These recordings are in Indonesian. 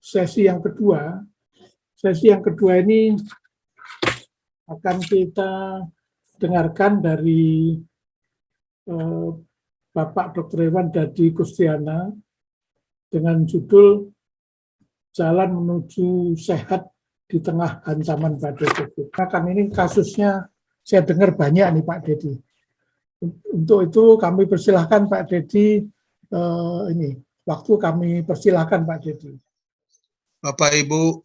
sesi yang kedua. Sesi yang kedua ini akan kita dengarkan dari Bapak Dr. Iwan Dadi Kustiana dengan judul Jalan Menuju Sehat di Tengah Ancaman Badai COVID. Nah, kan ini kasusnya saya dengar banyak nih Pak Dedi. Untuk itu kami persilahkan Pak Dedi, ini waktu kami persilahkan Pak Dedi. Bapak Ibu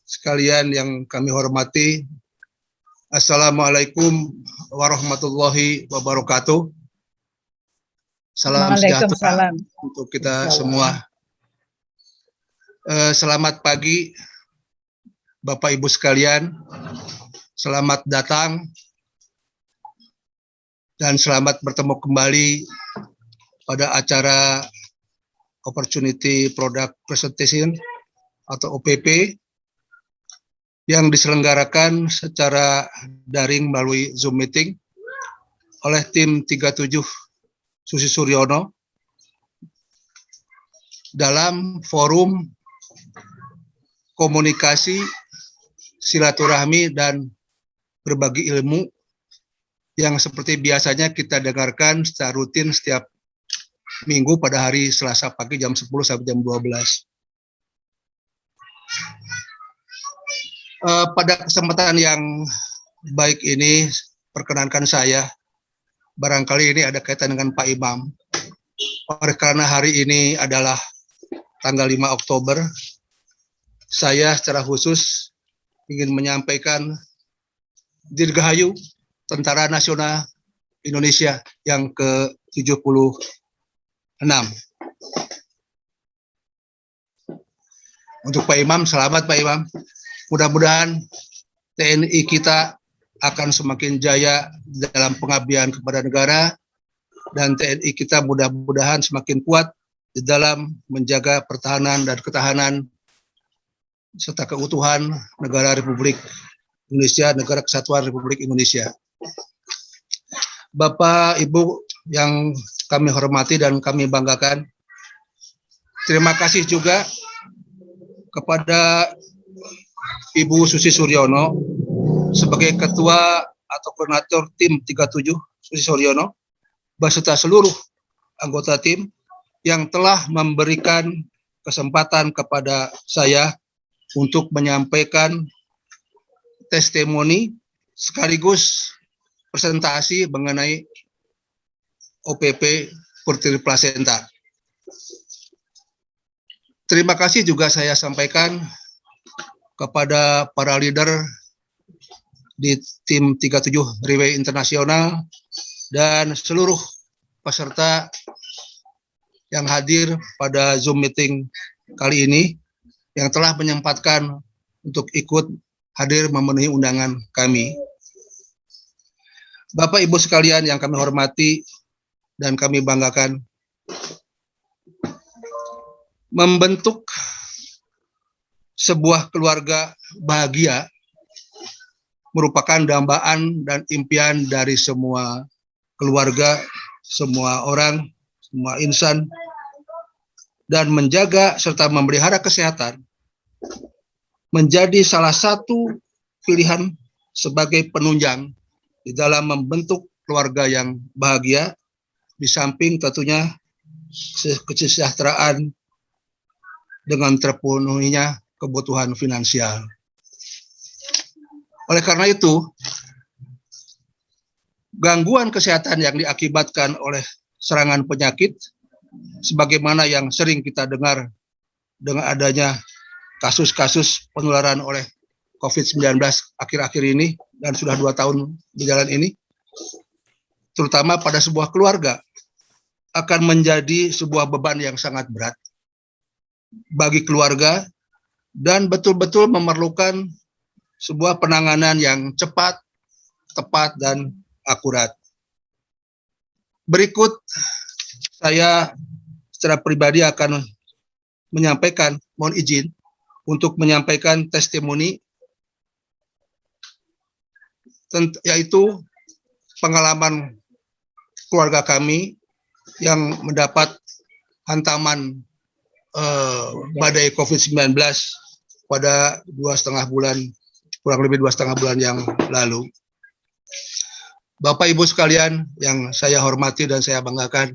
sekalian yang kami hormati, Assalamualaikum warahmatullahi wabarakatuh. Salam sejahtera untuk kita semua. Selamat pagi Bapak Ibu sekalian, selamat datang dan selamat bertemu kembali pada acara Opportunity Product Presentation atau OPP yang diselenggarakan secara daring melalui Zoom meeting oleh tim 37 Susi Suryono dalam forum komunikasi, silaturahmi, dan berbagi ilmu yang seperti biasanya kita dengarkan secara rutin setiap minggu pada hari Selasa pagi jam 10 sampai jam 12. Pada kesempatan yang baik ini, perkenankan saya, barangkali ini ada kaitan dengan Pak Imam. Oleh karena hari ini adalah tanggal 5 Oktober, saya secara khusus ingin menyampaikan Dirgahayu Tentara Nasional Indonesia yang ke-76. Untuk Pak Imam, selamat Pak Imam. Mudah-mudahan TNI kita akan semakin jaya dalam pengabdian kepada negara, dan TNI kita mudah-mudahan semakin kuat di dalam menjaga pertahanan dan ketahanan serta keutuhan negara Republik Indonesia, negara kesatuan Republik Indonesia. Bapak, Ibu yang kami hormati dan kami banggakan, terima kasih juga kepada Ibu Susi Suryono sebagai Ketua atau Koordinator Tim 37 Susi Suryono beserta seluruh anggota tim yang telah memberikan kesempatan kepada saya untuk menyampaikan testimoni sekaligus presentasi mengenai OPP Putri Plasenta. Terima kasih juga saya sampaikan kepada para leader di tim 37 Riway Internasional dan seluruh peserta yang hadir pada Zoom meeting kali ini yang telah menyempatkan untuk ikut hadir memenuhi undangan kami. Bapak Ibu sekalian yang kami hormati dan kami banggakan, membentuk sebuah keluarga bahagia merupakan dambaan dan impian dari semua keluarga, semua orang, semua insan, dan menjaga serta memelihara kesehatan menjadi salah satu pilihan sebagai penunjang di dalam membentuk keluarga yang bahagia, di samping tentunya kesejahteraan dengan terpenuhinya kebutuhan finansial. Oleh karena itu, gangguan kesehatan yang diakibatkan oleh serangan penyakit, sebagaimana yang sering kita dengar dengan adanya kasus-kasus penularan oleh COVID-19 akhir-akhir ini, dan sudah 2 tahun berjalan ini, terutama pada sebuah keluarga, akan menjadi sebuah beban yang sangat berat bagi keluarga dan betul-betul memerlukan sebuah penanganan yang cepat, tepat, dan akurat. Berikut saya secara pribadi akan menyampaikan, mohon izin, untuk menyampaikan testimoni, yaitu pengalaman keluarga kami yang mendapat hantaman badai COVID-19 pada 2,5 bulan, kurang lebih 2,5 bulan yang lalu. Bapak Ibu sekalian yang saya hormati dan saya banggakan,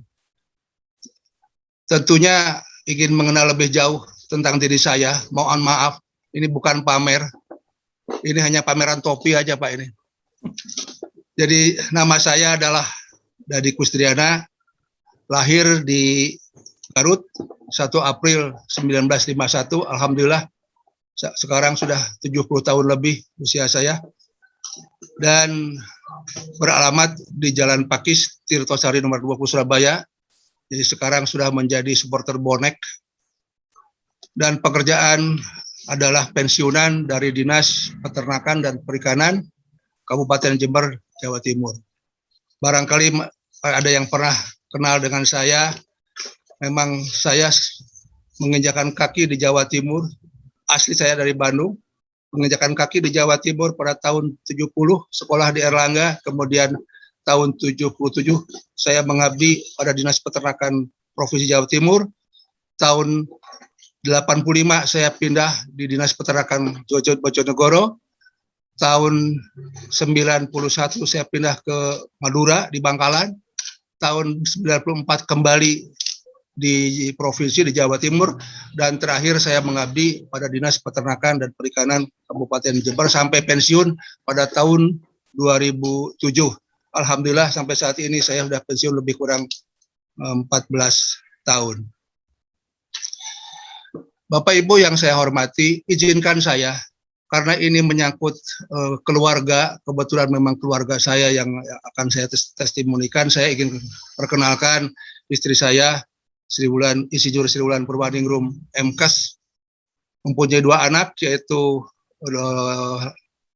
tentunya ingin mengenal lebih jauh tentang diri saya. Mohon maaf, ini bukan pamer, ini hanya pameran topi aja Pak ini. Jadi nama saya adalah Dadi Kustriana, lahir di Garut 1 April 1951. Alhamdulillah sekarang sudah 70 tahun lebih usia saya, dan beralamat di Jalan Pakis, Tirtosari nomor 20 Surabaya. Jadi sekarang sudah menjadi supporter bonek, dan pekerjaan adalah pensiunan dari Dinas Peternakan dan Perikanan Kabupaten Jember, Jawa Timur. Barangkali ada yang pernah kenal dengan saya. Memang saya menginjakan kaki di Jawa Timur. Asli saya dari Bandung, menginjakan kaki di Jawa Timur pada tahun 70, sekolah di Erlangga. Kemudian tahun 77 saya mengabdi pada Dinas Peternakan Provinsi Jawa Timur. Tahun 85 saya pindah di Dinas Peternakan Bojonegoro. Tahun 91 saya pindah ke Madura di Bangkalan. Tahun 94 kembali di provinsi di Jawa Timur, dan terakhir saya mengabdi pada Dinas Peternakan dan Perikanan Kabupaten Jember sampai pensiun pada tahun 2007. Alhamdulillah sampai saat ini saya sudah pensiun lebih kurang 14 tahun. Bapak Ibu yang saya hormati, izinkan saya, karena ini menyangkut keluarga, kebetulan memang keluarga saya yang akan saya testimonikan, saya ingin perkenalkan istri saya, Insinyur Sri Wulan Purwaningrum MKes, mempunyai 2 anak, yaitu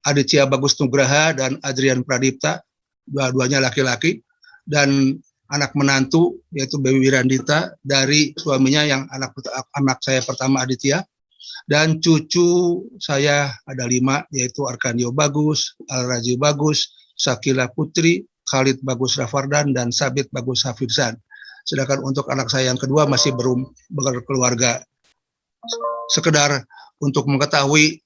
Aditya Bagus Nugraha dan Adrian Pradipta, dua-duanya laki-laki, dan anak menantu yaitu Baby Wirandita dari suaminya yang anak saya pertama Aditya, dan cucu saya ada 5, yaitu Arkandio Bagus, Al-Raji Bagus, Sakila Putri, Khalid Bagus Rafardan, dan Sabit Bagus Hafizan. Sedangkan untuk anak saya yang kedua masih belum berkeluarga. Sekedar untuk mengetahui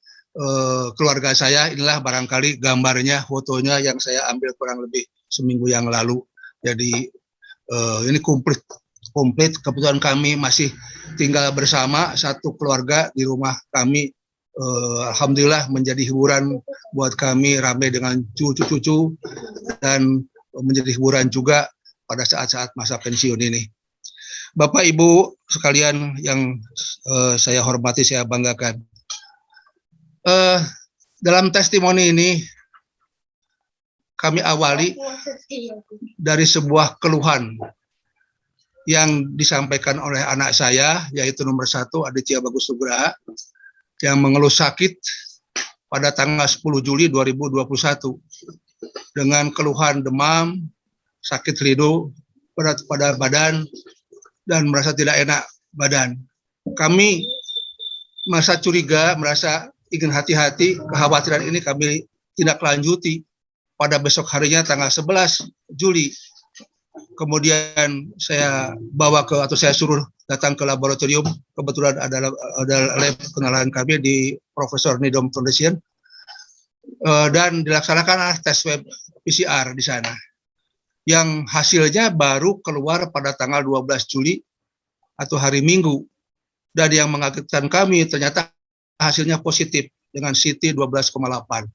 keluarga saya, inilah barangkali gambarnya, fotonya yang saya ambil kurang lebih seminggu yang lalu. Jadi ini komplit. Kebetulan kami masih tinggal bersama satu keluarga di rumah kami. Alhamdulillah menjadi hiburan buat kami, ramai dengan cucu-cucu, dan menjadi hiburan juga pada saat-saat masa pensiun ini. Bapak Ibu sekalian yang saya hormati, saya banggakan. Dalam testimoni ini kami awali dari sebuah keluhan yang disampaikan oleh anak saya, yaitu nomor 1 Aditya Bagus Nugraha, yang mengeluh sakit pada tanggal 10 Juli 2021 dengan keluhan demam, sakit hidung, berat pada badan, dan merasa tidak enak badan. Kami merasa curiga, merasa ingin hati-hati, kekhawatiran ini kami tindak lanjuti pada besok harinya tanggal 11 Juli. Kemudian saya saya suruh datang ke laboratorium, kebetulan ada lab kenalan kami di Profesor Nidom Foundation, dan dilaksanakan tes web PCR di sana, yang hasilnya baru keluar pada tanggal 12 Juli atau hari Minggu. Dan yang mengagetkan kami, ternyata hasilnya positif dengan CT 12,8.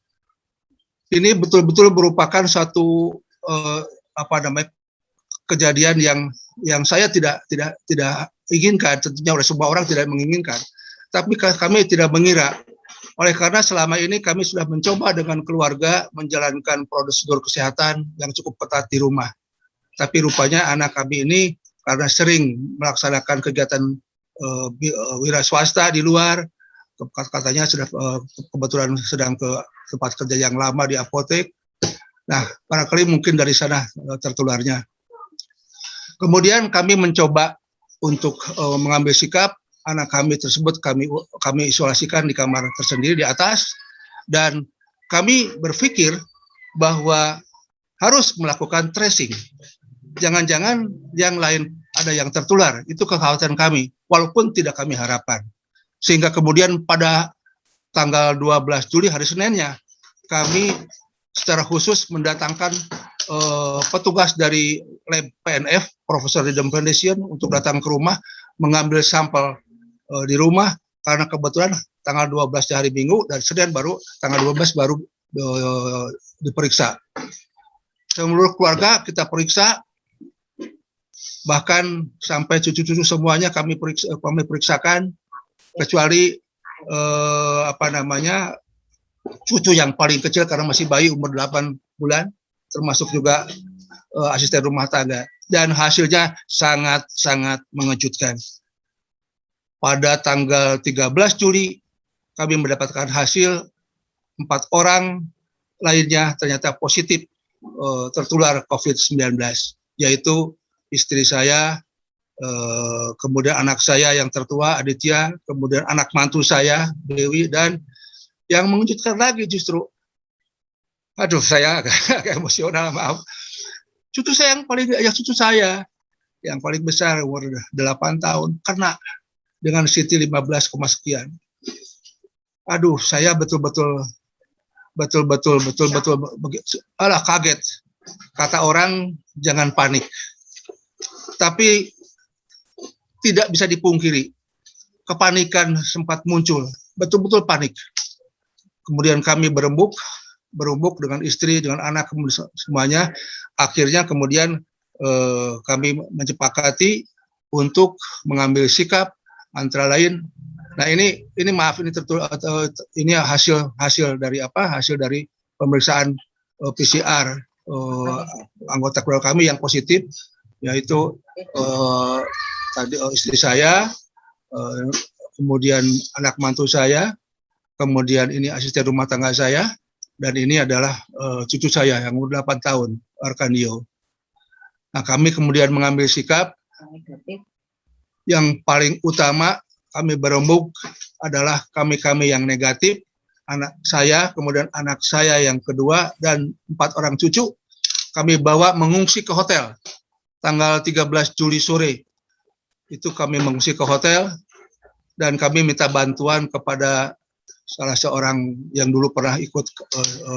Ini betul-betul merupakan satu kejadian yang saya tidak inginkan, tentunya oleh semua orang tidak menginginkan. Tapi kami tidak mengira. Oleh karena selama ini kami sudah mencoba dengan keluarga menjalankan prosedur kesehatan yang cukup ketat di rumah. Tapi rupanya anak kami ini karena sering melaksanakan kegiatan wira swasta di luar, katanya kebetulan sedang ke tempat kerja yang lama di apotek. Nah, barangkali mungkin dari sana tertularnya. Kemudian kami mencoba untuk mengambil sikap. Anak kami tersebut kami isolasikan di kamar tersendiri di atas, dan kami berpikir bahwa harus melakukan tracing. Jangan-jangan yang lain ada yang tertular, itu kekhawatiran kami. walaupun tidak kami harapkan. Sehingga kemudian pada tanggal 12 Juli hari Seninnya kami secara khusus mendatangkan petugas dari lab PNF, Profesor Rhythm Foundation, untuk datang ke rumah mengambil sampel di rumah, karena kebetulan tanggal 12 di hari Minggu dan Senin baru tanggal 12 baru diperiksa. Seluruh keluarga kita periksa, bahkan sampai cucu-cucu semuanya kami periksakan, kecuali cucu yang paling kecil karena masih bayi umur 8 bulan, termasuk juga asisten rumah tangga, dan hasilnya sangat-sangat mengejutkan. Pada tanggal 13 Juli kami mendapatkan hasil 4 orang lainnya ternyata positif tertular COVID-19, yaitu istri saya, kemudian anak saya yang tertua Aditya, kemudian anak mantu saya Dewi, dan yang mengejutkan lagi justru, saya agak emosional, maaf, cucu saya yang paling besar umur 8 tahun kena dengan CT 15, sekian. Saya betul-betul kaget. Kata orang jangan panik, tapi tidak bisa dipungkiri, kepanikan sempat muncul, betul-betul panik. Kemudian kami berembuk dengan istri, dengan anak, semuanya. Akhirnya kemudian kami menyepakati untuk mengambil sikap, antara lain. Nah ini maaf, ini hasil dari pemeriksaan PCR anggota keluarga kami yang positif, yaitu tadi istri saya, kemudian anak mantu saya, kemudian ini asisten rumah tangga saya, dan ini adalah cucu saya yang umur 8 tahun, Arkandio. Nah, kami kemudian mengambil sikap. Yang paling utama kami berembuk adalah kami yang negatif, anak saya, kemudian anak saya yang kedua, dan 4 orang cucu kami bawa mengungsi ke hotel. Tanggal 13 Juli sore itu kami mengungsi ke hotel, dan kami minta bantuan kepada salah seorang yang dulu pernah ikut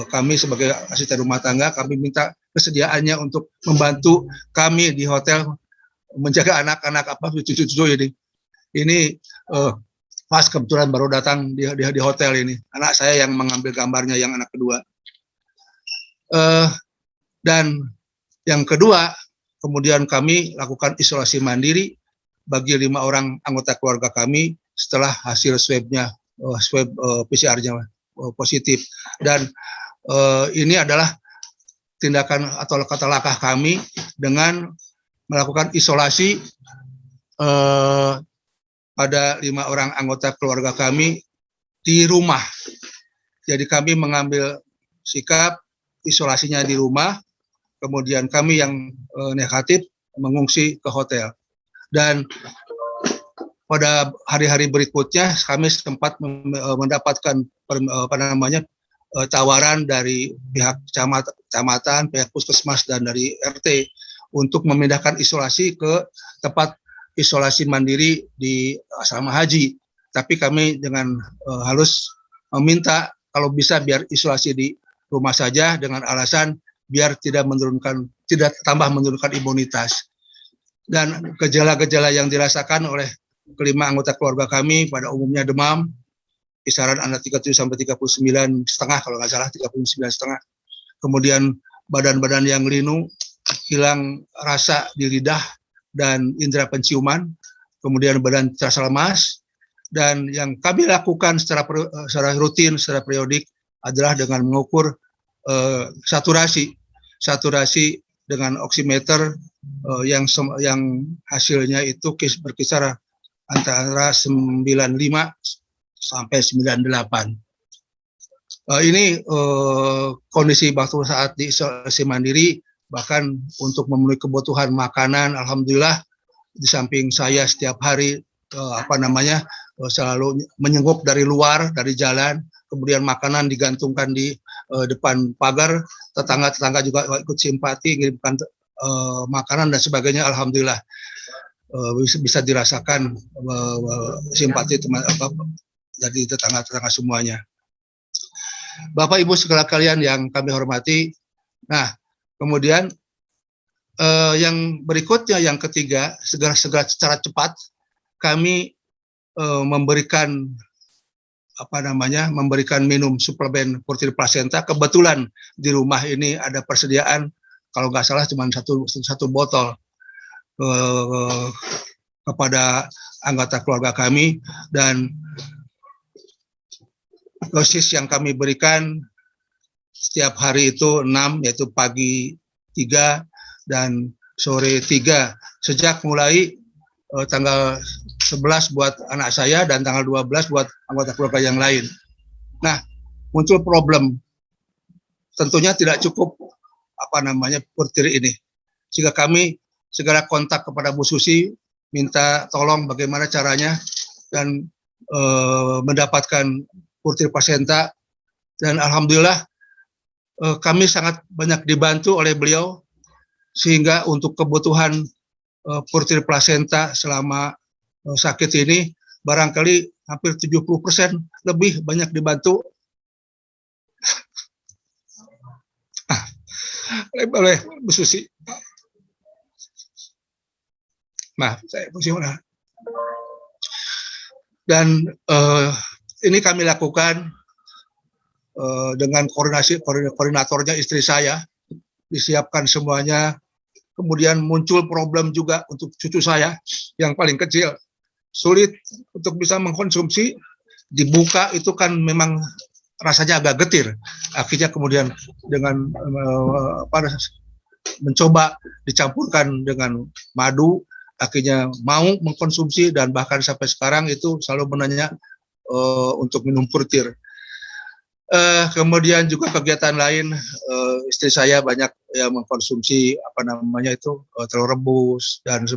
kami sebagai asisten rumah tangga. Kami minta kesediaannya untuk membantu kami di hotel menjaga anak-anak cucu-cucu ini. Ini pas kebetulan baru datang di hotel ini. Anak saya yang mengambil gambarnya, yang anak kedua. Dan yang kedua, kemudian kami lakukan isolasi mandiri bagi 5 orang anggota keluarga kami setelah hasil swab PCR-nya positif. Dan ini adalah tindakan atau langkah kami dengan melakukan isolasi pada 5 orang anggota keluarga kami di rumah. Jadi kami mengambil sikap isolasinya di rumah, kemudian kami yang negatif mengungsi ke hotel. Dan pada hari-hari berikutnya kami sempat mendapatkan tawaran dari pihak kecamatan, pihak puskesmas, dan dari RT untuk memindahkan isolasi ke tempat isolasi mandiri di asrama haji. Tapi kami dengan halus meminta kalau bisa biar isolasi di rumah saja, dengan alasan biar tidak tambah menurunkan imunitas. Dan gejala-gejala yang dirasakan oleh kelima anggota keluarga kami pada umumnya demam, kisaran antara 37 sampai 39,5 kalau nggak salah, 39,5. Kemudian badan-badan yang linu, hilang rasa di lidah dan indera penciuman, kemudian badan terasa lemas. Dan yang kami lakukan secara rutin, secara periodik adalah dengan mengukur saturasi dengan oximeter yang hasilnya itu berkisar antara 95 sampai 98. Ini kondisi waktu saat di isolasi mandiri. Bahkan untuk memenuhi kebutuhan makanan, alhamdulillah di samping saya setiap hari selalu menyenguk dari luar, dari jalan, kemudian makanan digantungkan di depan pagar, tetangga-tetangga juga ikut simpati, ngirimkan makanan dan sebagainya, alhamdulillah. bisa dirasakan simpati teman dari tetangga-tetangga semuanya. Bapak Ibu sekalian yang kami hormati, nah kemudian yang berikutnya yang ketiga, segera secara cepat kami memberikan memberikan minum suplemen Purtir Plasenta. Kebetulan di rumah ini ada persediaan, kalau nggak salah cuma satu botol kepada anggota keluarga kami, dan dosis yang kami berikan setiap hari itu 6, yaitu pagi 3 dan sore 3, sejak mulai tanggal 11 buat anak saya dan tanggal 12 buat anggota keluarga yang lain. Nah, muncul problem. Tentunya tidak cukup Purtir ini. Sehingga kami segera kontak kepada Bu Susi, minta tolong bagaimana caranya dan mendapatkan Purtir Plasenta, dan alhamdulillah kami sangat banyak dibantu oleh beliau, sehingga untuk kebutuhan Purtir Plasenta selama sakit ini barangkali hampir 70% lebih banyak dibantu oleh Bu Susi. Maaf, saya emosional. Dan ini kami lakukan dengan koordinatornya istri saya, disiapkan semuanya. Kemudian muncul problem juga untuk cucu saya yang paling kecil, sulit untuk bisa mengkonsumsi. Dibuka itu kan memang rasanya agak getir. Akhirnya kemudian dengan mencoba dicampurkan dengan madu, akhirnya mau mengkonsumsi, dan bahkan sampai sekarang itu selalu menanya untuk minum Purtir. Kemudian juga kegiatan lain, istri saya banyak mengkonsumsi telur rebus, dan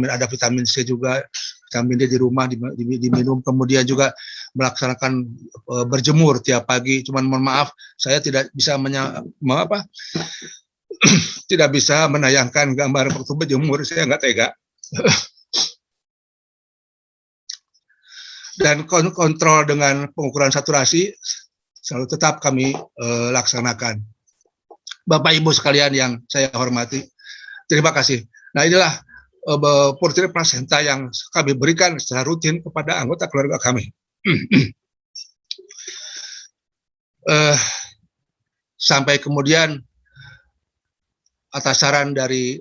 ada vitamin C juga, vitamin D di rumah diminum. Kemudian juga melaksanakan berjemur tiap pagi. Cuman mohon maaf, saya tidak bisa tidak bisa menayangkan gambar waktu berjemur, saya nggak tega. Dan kontrol dengan pengukuran saturasi selalu tetap kami laksanakan. Bapak Ibu sekalian yang saya hormati, terima kasih. Nah, inilah Purtir Plasenta yang kami berikan secara rutin kepada anggota keluarga kami. Sampai kemudian atas saran dari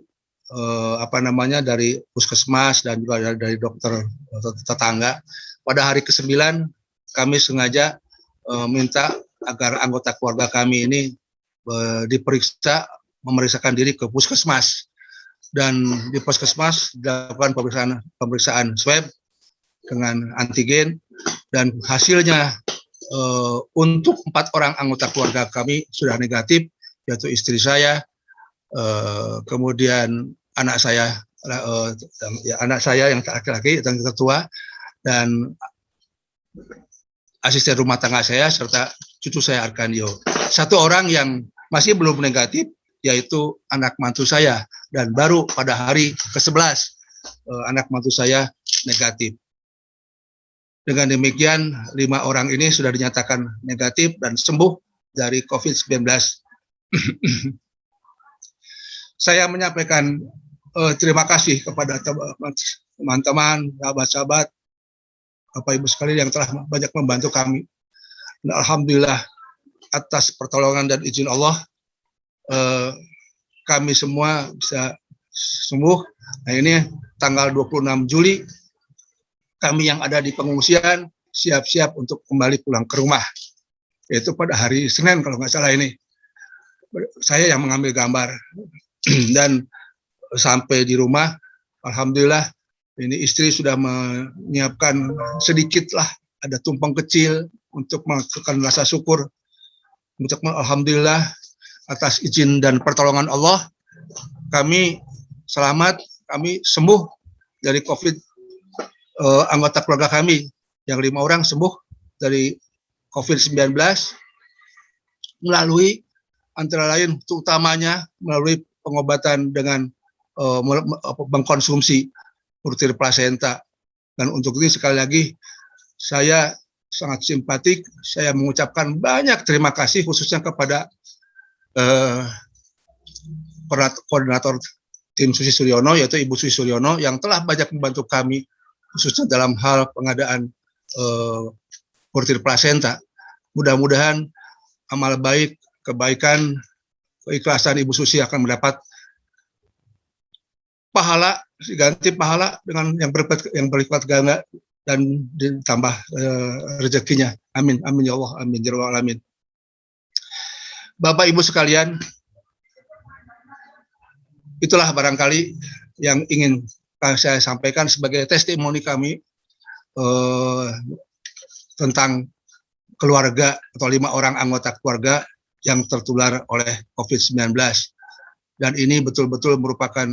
dari puskesmas dan juga dari dokter tetangga, pada hari ke-9 kami sengaja minta agar anggota keluarga kami ini memeriksakan diri ke puskesmas, dan di puskesmas dilakukan pemeriksaan swab dengan antigen, dan hasilnya untuk 4 orang anggota keluarga kami sudah negatif, yaitu istri saya, kemudian anak saya yang laki-laki yang tertua, dan asisten rumah tangga saya, serta cucu saya Arkandio. 1 orang yang masih belum negatif, yaitu anak mantu saya, dan baru pada hari ke-11 anak mantu saya negatif. Dengan demikian 5 orang ini sudah dinyatakan negatif dan sembuh dari COVID-19. Saya menyampaikan terima kasih kepada teman-teman, sahabat-sahabat, Bapak Ibu sekalian yang telah banyak membantu kami. Dan alhamdulillah atas pertolongan dan izin Allah, kami semua bisa sembuh. Nah, ini tanggal 26 Juli kami yang ada di pengungsian siap-siap untuk kembali pulang ke rumah, yaitu pada hari Senin kalau nggak salah ini. Saya yang mengambil gambar. Dan sampai di rumah, alhamdulillah ini istri sudah menyiapkan sedikit lah, ada tumpeng kecil untuk melakukan rasa syukur. Alhamdulillah atas izin dan pertolongan Allah, kami selamat, kami sembuh dari COVID. Anggota keluarga kami yang 5 orang sembuh dari COVID-19 melalui antara lain, utamanya melalui pengobatan dengan mengkonsumsi Purtir Plasenta. Dan untuk ini sekali lagi saya sangat simpatik, saya mengucapkan banyak terima kasih khususnya kepada koordinator tim Susi Suryono, yaitu Ibu Susi Suryono, yang telah banyak membantu kami khususnya dalam hal pengadaan Purtir Plasenta. Mudah-mudahan amal baik, kebaikan, keikhlasan Ibu Susi akan mendapat pahala, diganti pahala dengan yang berlipat ganda dan ditambah rezekinya. Amin, amin ya Allah, amin ya rabbal alamin. Bapak Ibu sekalian, itulah barangkali yang ingin saya sampaikan sebagai testimoni kami tentang keluarga atau 5 orang anggota keluarga yang tertular oleh COVID-19. Dan ini betul-betul merupakan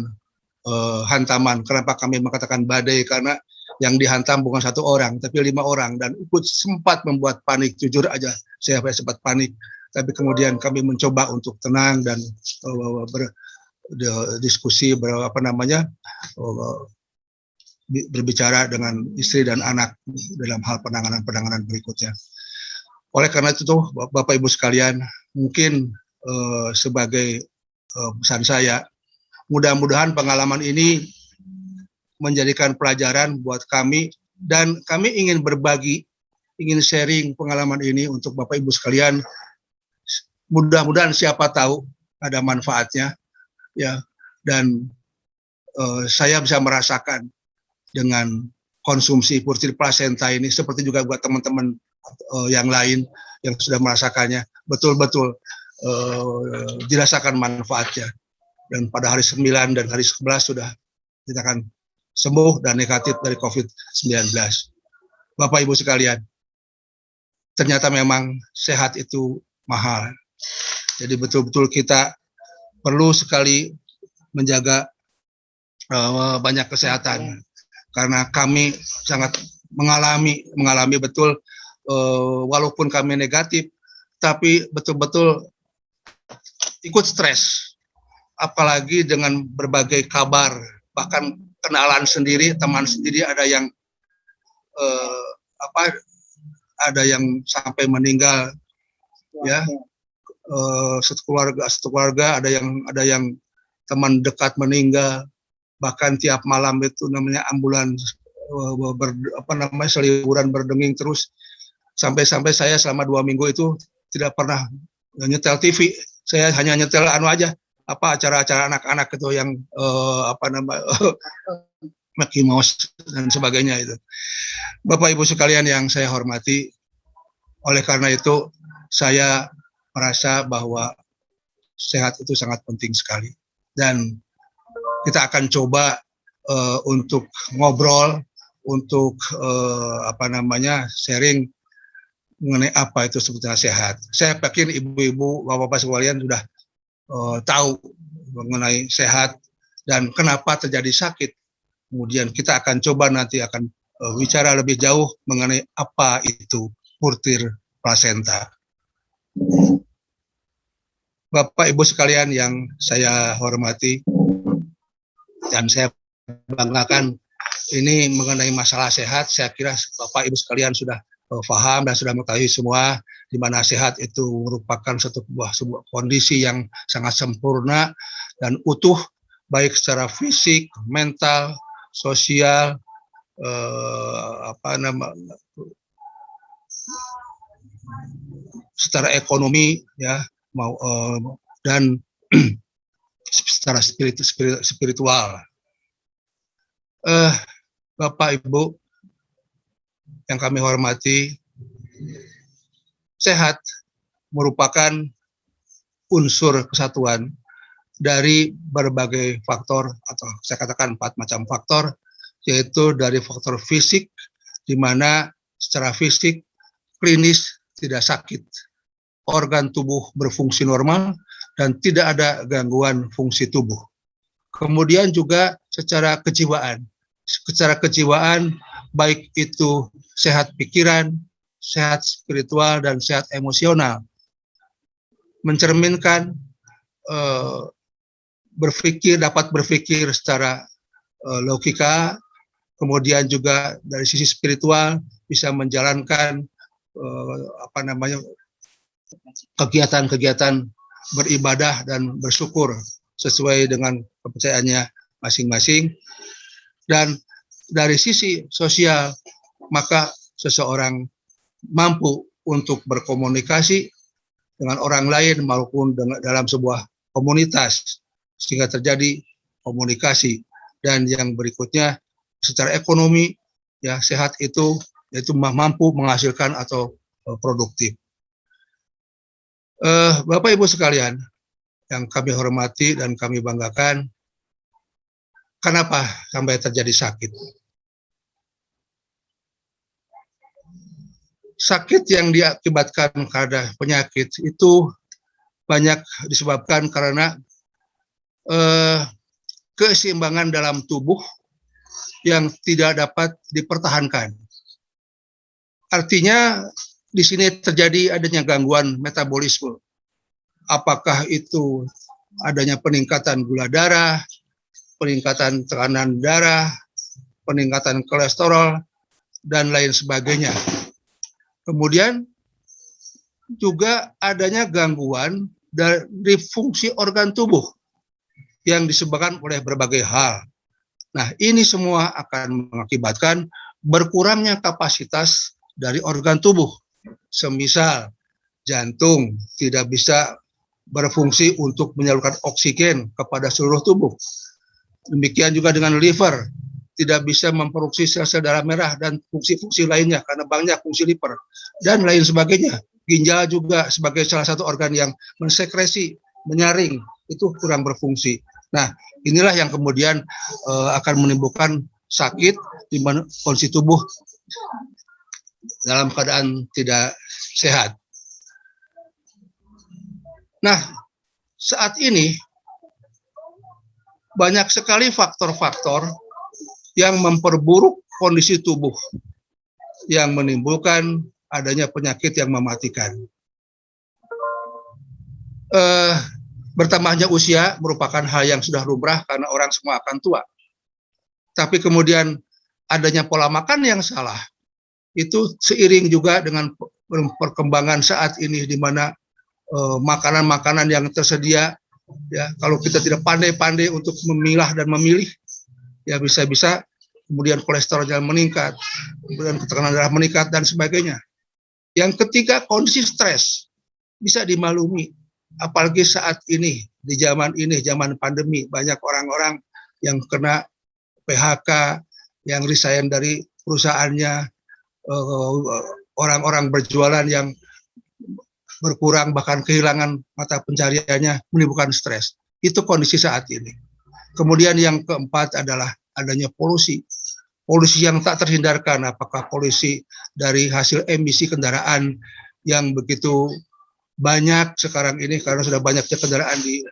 hantaman. Kenapa kami mengatakan badai? Karena yang dihantam bukan 1 orang, tapi 5 orang, dan ikut sempat membuat panik. Jujur aja, saya sempat panik. Tapi kemudian kami mencoba untuk tenang dan berdiskusi, berbicara dengan istri dan anak dalam hal penanganan berikutnya. Oleh karena itu, Bapak Ibu sekalian, mungkin sebagai pesan saya, mudah-mudahan pengalaman ini menjadikan pelajaran buat kami, dan kami ingin berbagi, ingin sharing pengalaman ini untuk Bapak Ibu sekalian. Mudah-mudahan siapa tahu ada manfaatnya, ya. Dan saya bisa merasakan dengan konsumsi Purtir Plasenta ini, seperti juga buat teman-teman yang lain yang sudah merasakannya, betul-betul dirasakan manfaatnya. Dan pada hari 9 dan hari 11 sudah kita akan sembuh dan negatif dari COVID-19. Bapak Ibu sekalian, ternyata memang sehat itu mahal. Jadi betul-betul kita perlu sekali menjaga banyak kesehatan. Karena kami sangat mengalami betul, walaupun kami negatif, tapi betul-betul ikut stres. Apalagi dengan berbagai kabar, bahkan kenalan sendiri, teman sendiri ada yang ada yang sampai meninggal, ya. Satu keluarga ada yang teman dekat meninggal, bahkan tiap malam itu namanya ambulans seliburan berdenging terus, sampai saya selama 2 minggu itu tidak pernah nyetel TV. Saya hanya nyetel acara-acara anak-anak itu yang Mickey Mouse dan sebagainya itu. Bapak Ibu sekalian yang saya hormati, oleh karena itu saya merasa bahwa sehat itu sangat penting sekali, dan kita akan coba untuk ngobrol, untuk sharing mengenai apa itu sebetulnya sehat. Saya yakin ibu-ibu, bapak-bapak sekalian sudah tahu mengenai sehat dan kenapa terjadi sakit. Kemudian kita akan coba nanti akan bicara lebih jauh mengenai apa itu Purtir Plasenta. Bapak Ibu sekalian yang saya hormati dan saya banggakan, ini mengenai masalah sehat, saya kira Bapak Ibu sekalian sudah paham dan sudah mengetahui semua, di mana sehat itu merupakan sebuah kondisi yang sangat sempurna dan utuh, baik secara fisik, mental, sosial, secara ekonomi, ya, dan secara spiritual. Bapak Ibu yang kami hormati, sehat merupakan unsur kesatuan dari berbagai faktor, atau saya katakan 4 macam faktor, yaitu dari faktor fisik, di mana secara fisik klinis tidak sakit, organ tubuh berfungsi normal, dan tidak ada gangguan fungsi tubuh. Kemudian juga secara kejiwaan, baik itu sehat pikiran, sehat spiritual, dan sehat emosional, mencerminkan dapat berpikir secara logika, kemudian juga dari sisi spiritual bisa menjalankan kegiatan-kegiatan beribadah dan bersyukur sesuai dengan kepercayaannya masing-masing. Dan dari sisi sosial, maka seseorang mampu untuk berkomunikasi dengan orang lain maupun dalam sebuah komunitas sehingga terjadi komunikasi. Dan yang berikutnya secara ekonomi ya sehat itu yaitu mampu menghasilkan atau produktif. Bapak Ibu sekalian yang kami hormati dan kami banggakan, kenapa sampai terjadi sakit? Sakit yang diakibatkan karena penyakit itu banyak disebabkan karena keseimbangan dalam tubuh yang tidak dapat dipertahankan. Artinya di sini terjadi adanya gangguan metabolisme. Apakah itu adanya peningkatan gula darah, peningkatan tekanan darah, peningkatan kolesterol, dan lain sebagainya. Kemudian juga adanya gangguan dari fungsi organ tubuh yang disebabkan oleh berbagai hal. Nah, ini semua akan mengakibatkan berkurangnya kapasitas dari organ tubuh. Semisal jantung tidak bisa berfungsi untuk menyalurkan oksigen kepada seluruh tubuh. Demikian juga dengan liver, tidak bisa memproduksi sel-sel darah merah dan fungsi-fungsi lainnya karena banyak fungsi liver dan lain sebagainya. Ginjal juga sebagai salah satu organ yang mensekresi, menyaring, itu kurang berfungsi. Nah, inilah yang kemudian akan menimbulkan sakit di mana kondisi tubuh dalam keadaan tidak sehat. Nah, saat ini banyak sekali faktor-faktor yang memperburuk kondisi tubuh, yang menimbulkan adanya penyakit yang mematikan. Bertambahnya usia merupakan hal yang sudah lumrah karena orang semua akan tua. Tapi kemudian adanya pola makan yang salah, itu seiring juga dengan perkembangan saat ini di mana makanan-makanan yang tersedia, ya kalau kita tidak pandai-pandai untuk memilah dan memilih, ya bisa-bisa kemudian kolesterolnya meningkat, kemudian tekanan darah meningkat dan sebagainya. Yang ketiga, kondisi stres bisa dimaklumi, apalagi saat ini di zaman ini, zaman pandemi, banyak orang-orang yang kena PHK, yang resign dari perusahaannya, orang-orang berjualan yang berkurang bahkan kehilangan mata pencariannya, menimbulkan stres. Itu kondisi saat ini. Kemudian yang keempat adalah adanya polusi. Polusi yang tak terhindarkan, apakah polusi dari hasil emisi kendaraan yang begitu banyak sekarang ini karena sudah banyaknya kendaraan di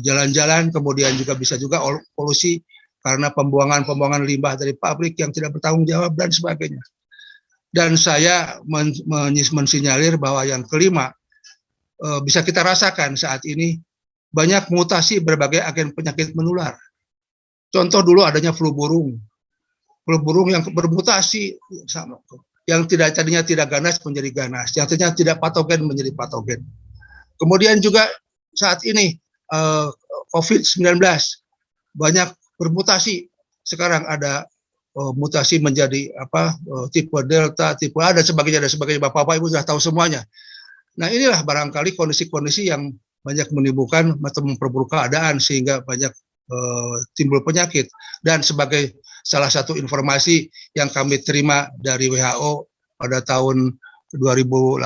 jalan-jalan, kemudian juga bisa juga polusi karena pembuangan limbah dari pabrik yang tidak bertanggung jawab dan sebagainya. Dan saya mensinyalir bahwa yang kelima, bisa kita rasakan saat ini banyak mutasi berbagai agen penyakit menular. Contoh dulu adanya flu burung yang bermutasi sama, yang tadinya tidak ganas menjadi ganas, yang tadinya tidak patogen menjadi patogen. Kemudian juga saat ini COVID-19 banyak bermutasi. Sekarang ada mutasi menjadi tipe delta, tipe A dan sebagainya. Bapak-bapak Ibu sudah tahu semuanya. Nah, inilah barangkali kondisi-kondisi yang banyak menimbulkan atau memperburuk keadaan sehingga banyak timbul penyakit. Dan sebagai salah satu informasi yang kami terima dari WHO pada tahun 2018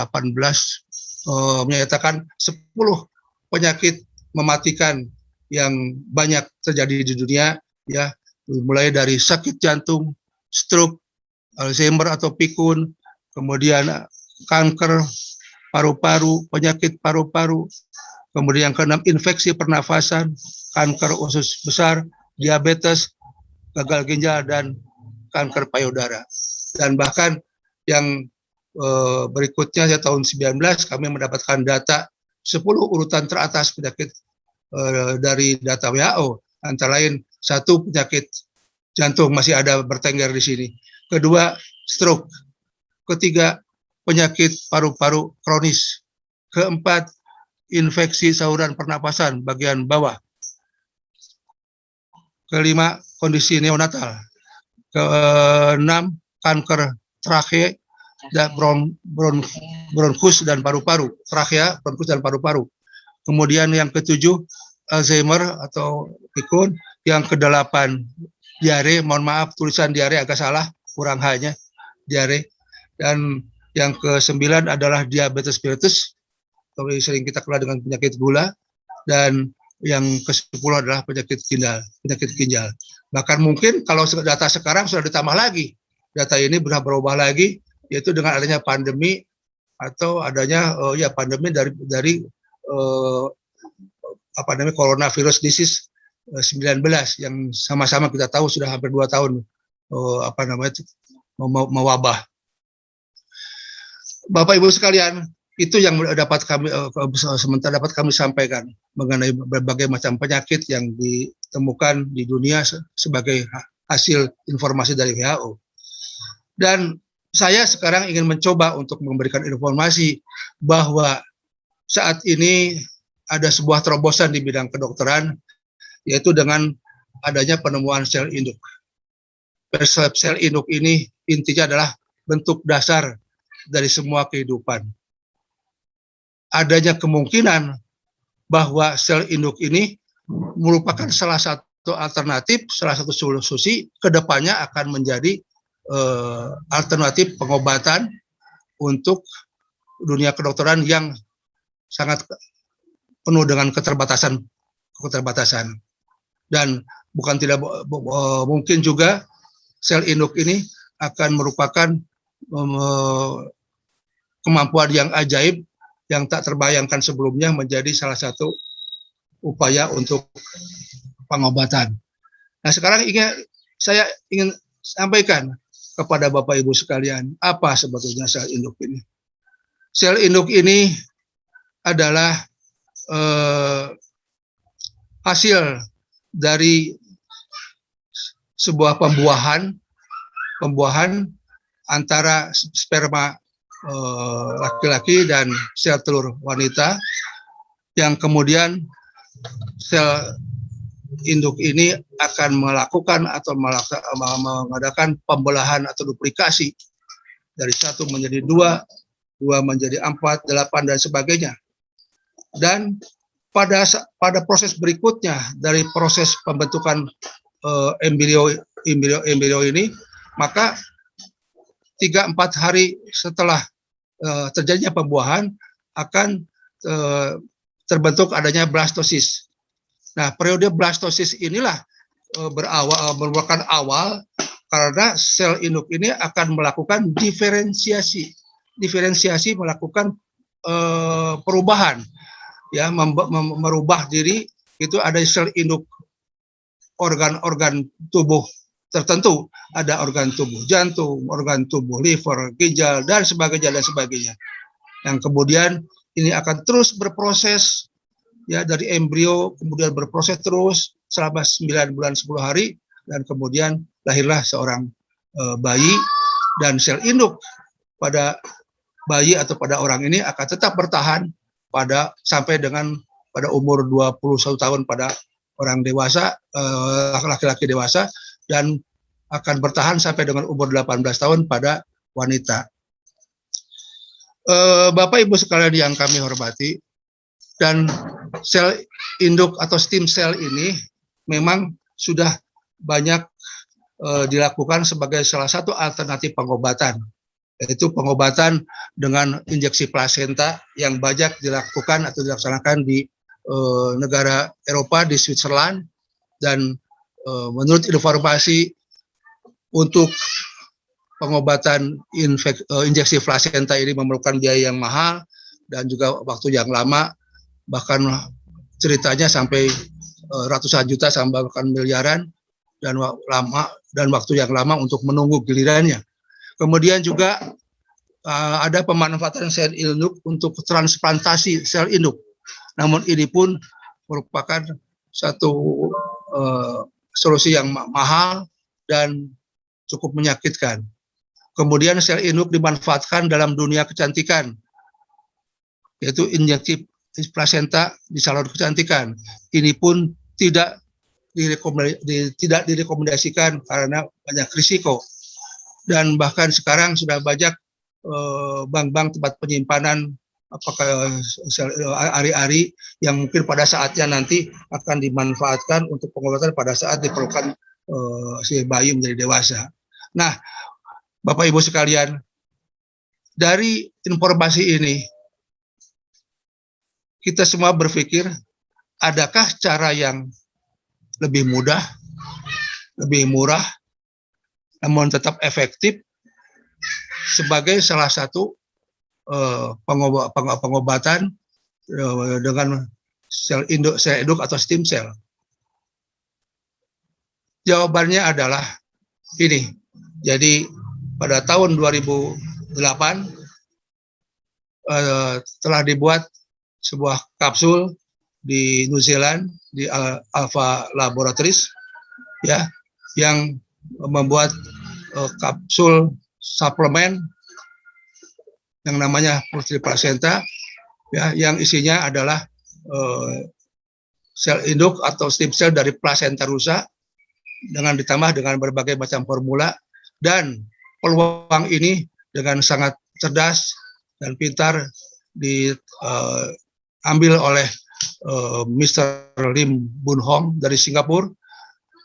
menyatakan 10 penyakit mematikan yang banyak terjadi di dunia, ya, mulai dari sakit jantung, stroke, Alzheimer atau pikun, kemudian kanker paru-paru, penyakit paru-paru, kemudian yang keenam infeksi pernafasan, kanker usus besar, diabetes, gagal ginjal, dan kanker payudara. Dan bahkan yang berikutnya ya, tahun 19 kami mendapatkan data 10 urutan teratas penyakit dari data WHO, antara lain 1 penyakit jantung masih ada bertengger di sini. Kedua, stroke. Ketiga, penyakit paru-paru kronis. Keempat, infeksi saluran pernapasan bagian bawah. Kelima, kondisi neonatal. Keenam, kanker trachea dan bronkus dan paru-paru. Trachea, bronkus dan paru-paru. Kemudian yang ketujuh, Alzheimer atau pikun. Yang kedelapan, diare. Mohon maaf, tulisan diare agak salah, kurang hanya diare. Dan yang kesembilan adalah diabetes mellitus, atau sering kita kenal dengan penyakit gula. Dan yang ke-10 adalah penyakit ginjal. Bahkan mungkin kalau data sekarang sudah ditambah lagi. Data ini sudah berubah lagi, yaitu dengan adanya pandemi atau adanya pandemi dari coronavirus disease 19 yang sama-sama kita tahu sudah hampir 2 tahun mewabah. Bapak Ibu sekalian, itu yang dapat kami sampaikan mengenai berbagai macam penyakit yang ditemukan di dunia sebagai hasil informasi dari WHO. Dan saya sekarang ingin mencoba untuk memberikan informasi bahwa saat ini ada sebuah terobosan di bidang kedokteran, yaitu dengan adanya penemuan sel induk. Sel induk ini intinya adalah bentuk dasar dari semua kehidupan. Adanya kemungkinan bahwa sel induk ini merupakan salah satu alternatif, salah satu solusi kedepannya akan menjadi alternatif pengobatan untuk dunia kedokteran yang sangat penuh dengan keterbatasan. Dan bukan tidak mungkin juga sel induk ini akan merupakan kemampuan yang ajaib yang tak terbayangkan sebelumnya menjadi salah satu upaya untuk pengobatan. Nah, sekarang saya ingin sampaikan kepada Bapak Ibu sekalian, apa sebetulnya sel induk ini. Sel induk ini adalah hasil dari sebuah pembuahan antara sperma laki-laki dan sel telur wanita, yang kemudian sel induk ini akan melakukan atau mengadakan pembelahan atau duplikasi dari 1 menjadi 2 menjadi 4, 8 dan sebagainya. Dan pada proses berikutnya dari proses pembentukan embrio ini, maka 3-4 hari setelah terjadinya pembuahan akan terbentuk adanya blastosis. Nah, periode blastosis inilah merupakan awal karena sel induk ini akan melakukan diferensiasi melakukan perubahan, ya, merubah diri. Itu ada sel induk organ-organ tubuh tertentu, ada organ tubuh jantung, organ tubuh liver, ginjal dan sebagainya. Yang kemudian ini akan terus berproses, ya, dari embrio kemudian berproses terus selama 9 bulan 10 hari, dan kemudian lahirlah seorang bayi. Dan sel induk pada bayi atau pada orang ini akan tetap bertahan sampai dengan pada umur 21 tahun pada orang dewasa, laki-laki dewasa, dan akan bertahan sampai dengan umur 18 tahun pada wanita. Bapak Ibu sekalian yang kami hormati, dan sel induk atau stem cell ini memang sudah banyak dilakukan sebagai salah satu alternatif pengobatan, yaitu pengobatan dengan injeksi plasenta yang banyak dilakukan atau dilaksanakan di negara Eropa, di Switzerland. Dan menurut informasi, untuk pengobatan injeksi plasenta ini memerlukan biaya yang mahal dan juga waktu yang lama, bahkan ceritanya sampai ratusan juta sampai bahkan miliaran, dan waktu yang lama untuk menunggu gilirannya. Kemudian juga ada pemanfaatan sel induk untuk transplantasi sel induk. Namun ini pun merupakan satu solusi yang mahal dan cukup menyakitkan. Kemudian sel induk dimanfaatkan dalam dunia kecantikan, yaitu injeksi plasenta di salon kecantikan. Ini pun tidak direkomendasikan karena banyak risiko. Dan bahkan sekarang sudah banyak bank-bank tempat penyimpanan apakah sel ari-ari yang mungkin pada saatnya nanti akan dimanfaatkan untuk pengobatan pada saat diperlukan si bayi menjadi dewasa. Nah, Bapak Ibu sekalian, dari informasi ini kita semua berpikir, adakah cara yang lebih mudah, lebih murah, namun tetap efektif sebagai salah satu pengobatan dengan sel induk atau stem cell? Jawabannya adalah ini. Jadi pada tahun 2008 telah dibuat sebuah kapsul di New Zealand di Alpha Laboratories, ya, yang membuat kapsul suplemen yang namanya Putri Placenta, ya, yang isinya adalah sel induk atau stem cell dari plasenta rusa dengan ditambah dengan berbagai macam formula, dan peluang ini dengan sangat cerdas dan pintar diambil oleh Mr. Lim Boon Hong dari Singapura,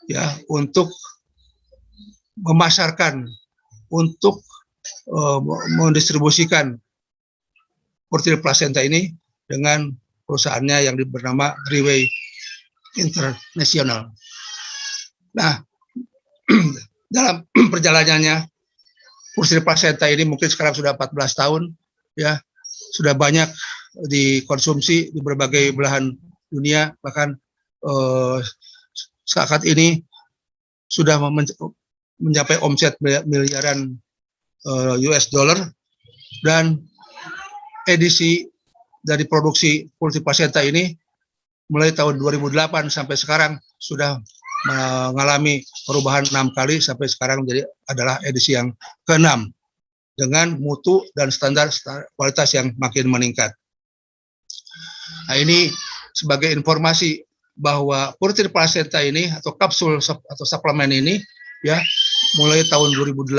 ya, untuk memasarkan, untuk mendistribusikan Putri Placenta ini dengan perusahaannya yang bernama Three-Way International. Nah, dalam perjalanannya Putri Placenta ini mungkin sekarang sudah 14 tahun, ya, sudah banyak dikonsumsi di berbagai belahan dunia, bahkan saat ini sudah mencapai omset miliaran US dollar, dan edisi dari produksi Putri Placenta ini mulai tahun 2008 sampai sekarang sudah mengalami perubahan 6 kali sampai sekarang menjadi adalah edisi yang ke-6 dengan mutu dan standar kualitas yang makin meningkat. Nah, ini sebagai informasi bahwa Putri Placenta ini atau kapsul atau suplemen ini, ya, mulai tahun 2008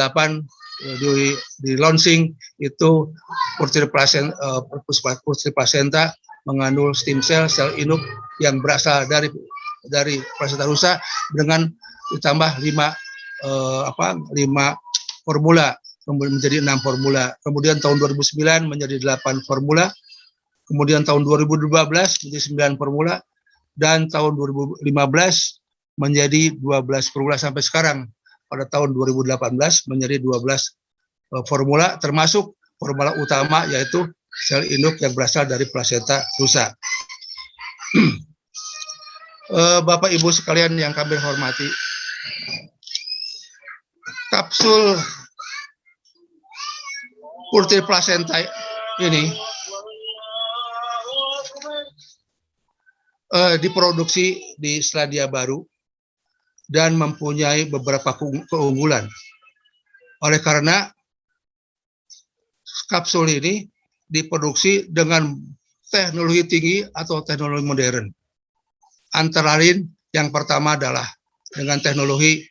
di launching itu Putri Placenta mengandung stem cell induk yang berasal dari plasenta rusa dengan ditambah 5 formula, kemudian menjadi 6 formula. Kemudian tahun 2009 menjadi 8 formula. Kemudian tahun 2012 menjadi 9 formula, dan tahun 2015 menjadi 12 formula sampai sekarang. Pada tahun 2018 menjadi 12 formula, termasuk formula utama yaitu sel induk yang berasal dari plasenta rusa. Bapak Ibu sekalian yang kami hormati, kapsul Putri Placenta ini diproduksi di Selandia Baru dan mempunyai beberapa keunggulan. Oleh karena kapsul ini diproduksi dengan teknologi tinggi atau teknologi modern. Antara lain yang pertama adalah dengan teknologi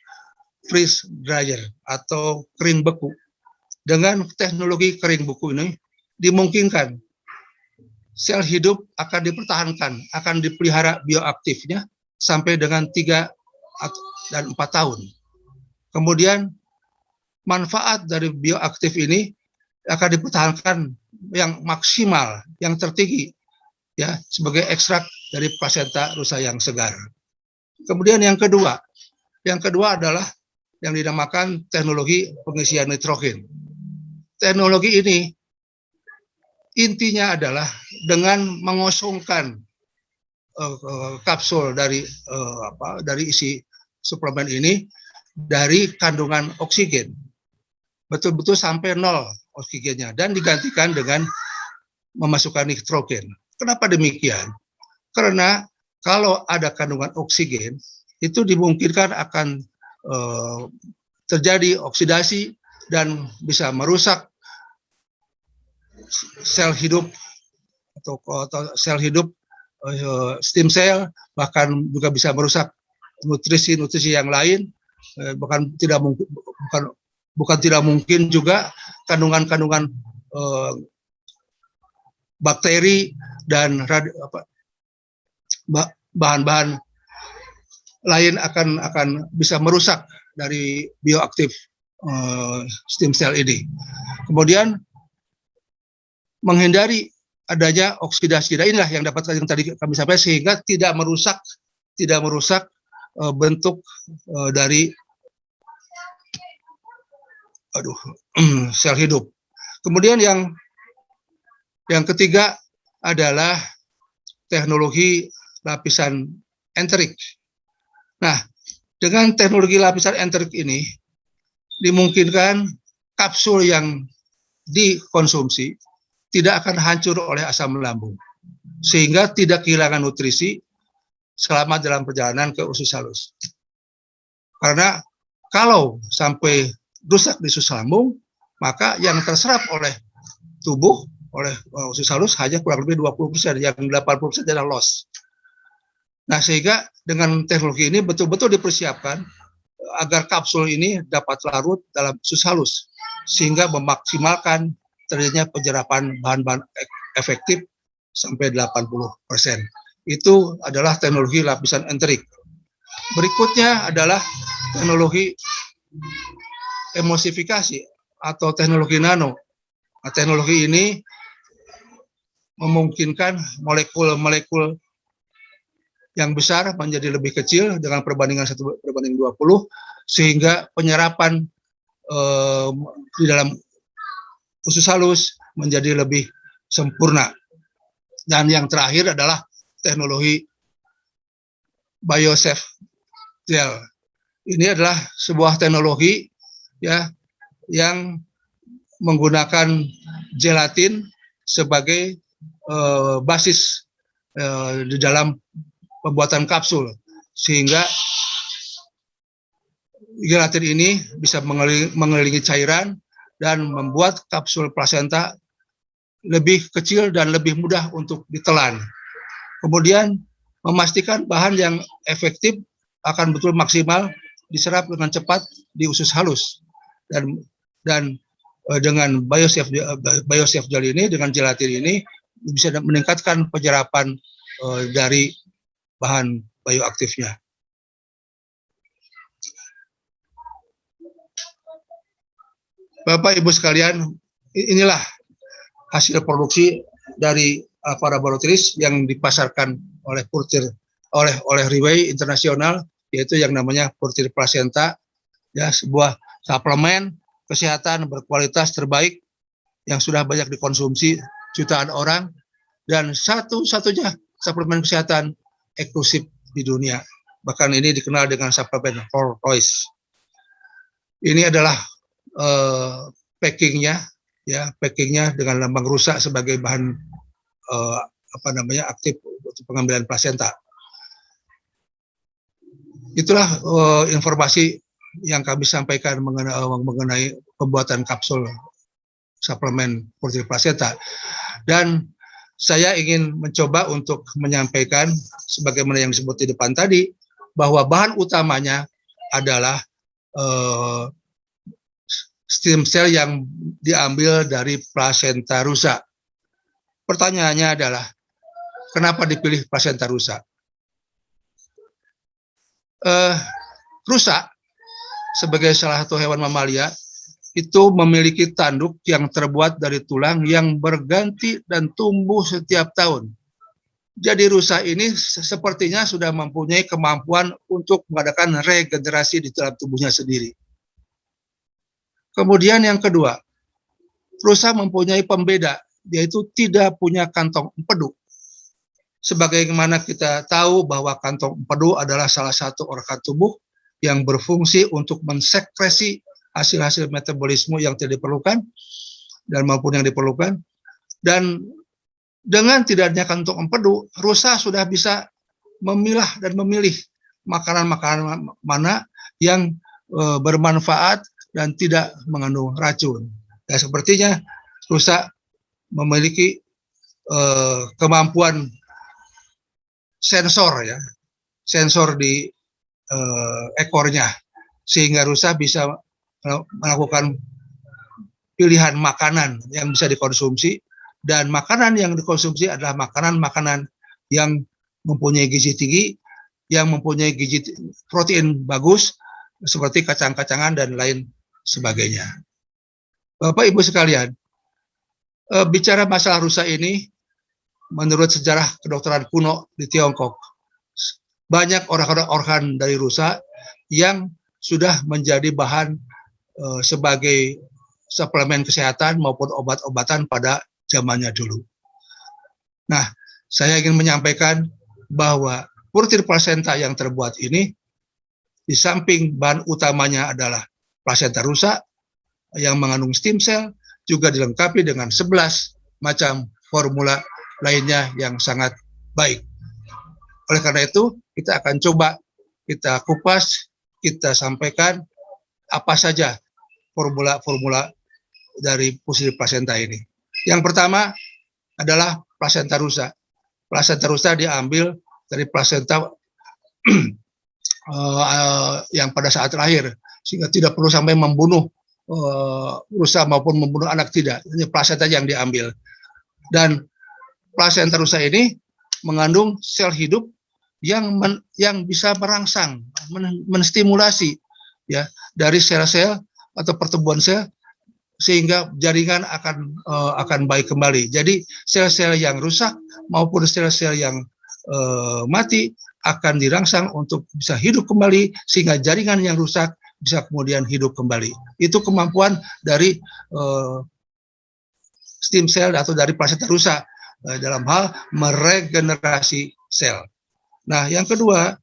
freeze dryer atau kering beku. Dengan teknologi kering beku ini dimungkinkan sel hidup akan dipertahankan, akan dipelihara bioaktifnya sampai dengan 3 dan 4 tahun. Kemudian manfaat dari bioaktif ini akan dipertahankan yang maksimal, yang tertinggi, ya, sebagai ekstrak dari plasenta rusa yang segar. Kemudian yang kedua adalah yang dinamakan teknologi pengisian nitrogen. Teknologi ini intinya adalah dengan mengosongkan kapsul dari isi suplemen ini dari kandungan oksigen, betul-betul sampai 0 oksigennya, dan digantikan dengan memasukkan nitrogen. Kenapa demikian? Karena kalau ada kandungan oksigen, itu dimungkinkan akan terjadi oksidasi dan bisa merusak sel hidup atau sel hidup, stem cell, bahkan juga bisa merusak nutrisi-nutrisi yang lain, bahkan bukan tidak mungkin juga kandungan-kandungan bakteri dan bahan-bahan lain akan bisa merusak dari bioaktif stem cell ini. Kemudian menghindari adanya oksidasi. Nah, inilah yang tadi kami sampaikan, sehingga tidak merusak bentuk dari sel hidup. Kemudian yang ketiga adalah teknologi lapisan enterik. Nah, dengan teknologi lapisan enterik ini dimungkinkan kapsul yang dikonsumsi tidak akan hancur oleh asam lambung, sehingga tidak kehilangan nutrisi selama dalam perjalanan ke usus halus. Karena kalau sampai rusak di usus lambung, maka yang terserap oleh tubuh, oleh usus halus hanya kurang lebih 20%, yang 80% adalah loss. Nah, sehingga dengan teknologi ini betul-betul dipersiapkan agar kapsul ini dapat larut dalam usus halus, sehingga memaksimalkan terjadinya penyerapan bahan-bahan efektif sampai 80%. Itu adalah teknologi lapisan enterik. Berikutnya adalah teknologi emulsifikasi atau teknologi nano. Nah, teknologi ini memungkinkan molekul-molekul yang besar menjadi lebih kecil dengan perbandingan 1:20, sehingga penyerapan di dalam usus halus menjadi lebih sempurna. Dan yang terakhir adalah teknologi BioSafe Gel. Ini adalah sebuah teknologi ya yang menggunakan gelatin sebagai basis di dalam pembuatan kapsul, sehingga gelatin ini bisa mengelilingi cairan dan membuat kapsul plasenta lebih kecil dan lebih mudah untuk ditelan. Kemudian memastikan bahan yang efektif akan betul maksimal diserap dengan cepat di usus halus. Dan dengan BioSafe Gel ini, dengan gelatin ini, bisa meningkatkan penyerapan dari bahan bioaktifnya. Bapak Ibu sekalian, inilah hasil produksi dari Alpha Laboratories yang dipasarkan oleh Reway Internasional, yaitu yang namanya Purtir Placenta, ya, sebuah suplemen kesehatan berkualitas terbaik yang sudah banyak dikonsumsi jutaan orang, dan satu-satunya suplemen kesehatan eksklusif di dunia. Bahkan ini dikenal dengan suplemen Rolls-Royce. Ini adalah packingnya dengan lambang rusa sebagai bahan aktif untuk pengambilan plasenta. Itulah informasi yang kami sampaikan mengenai pembuatan kapsul suplemen Purtir Placenta. Dan saya ingin mencoba untuk menyampaikan sebagaimana yang disebut di depan tadi, bahwa bahan utamanya adalah stem cell yang diambil dari plasenta rusa. Pertanyaannya adalah, kenapa dipilih plasenta rusa? Rusa sebagai salah satu hewan mamalia itu memiliki tanduk yang terbuat dari tulang yang berganti dan tumbuh setiap tahun. Jadi rusa ini sepertinya sudah mempunyai kemampuan untuk mengadakan regenerasi di dalam tubuhnya sendiri. Kemudian yang kedua, rusa mempunyai pembeda, yaitu tidak punya kantong empedu. Sebagaimana kita tahu bahwa kantong empedu adalah salah satu organ tubuh yang berfungsi untuk mensekresi hasil-hasil metabolisme yang tidak diperlukan dan maupun yang diperlukan. Dan dengan tidak adanya kantong empedu, rusa sudah bisa memilah dan memilih makanan-makanan mana yang bermanfaat dan tidak mengandung racun. Dan sepertinya rusa memiliki kemampuan sensor ya, sensor di ekornya, sehingga rusa bisa melakukan pilihan makanan yang bisa dikonsumsi, dan makanan yang dikonsumsi adalah makanan-makanan yang mempunyai gizi tinggi, yang mempunyai gizi protein bagus, seperti kacang-kacangan dan lain sebagainya. Bapak Ibu sekalian, bicara masalah rusa ini, menurut sejarah kedokteran kuno di Tiongkok, banyak organ-organ dari rusa yang sudah menjadi bahan sebagai suplemen kesehatan maupun obat-obatan pada zamannya dulu. Nah, saya ingin menyampaikan bahwa purtir plasenta yang terbuat ini, di samping bahan utamanya adalah plasenta rusa yang mengandung stem cell, juga dilengkapi dengan 11 macam formula lainnya yang sangat baik. Oleh karena itu, kita akan coba kita kupas, kita sampaikan apa saja formula-formula dari purtir plasenta ini. Yang pertama adalah plasenta rusa. Plasenta rusa diambil dari plasenta yang pada saat lahir, sehingga tidak perlu sampai membunuh rusa maupun membunuh anak, tidak. Ini plasenta yang diambil. Dan plasenta rusa ini mengandung sel hidup yang bisa merangsang, menstimulasi ya dari sel-sel atau pertumbuhan sel, sehingga jaringan akan baik kembali. Jadi sel-sel yang rusak maupun sel-sel yang mati akan dirangsang untuk bisa hidup kembali, sehingga jaringan yang rusak bisa kemudian hidup kembali. Itu kemampuan dari stem cell atau dari plasenta rusa dalam hal meregenerasi sel. Nah, yang kedua,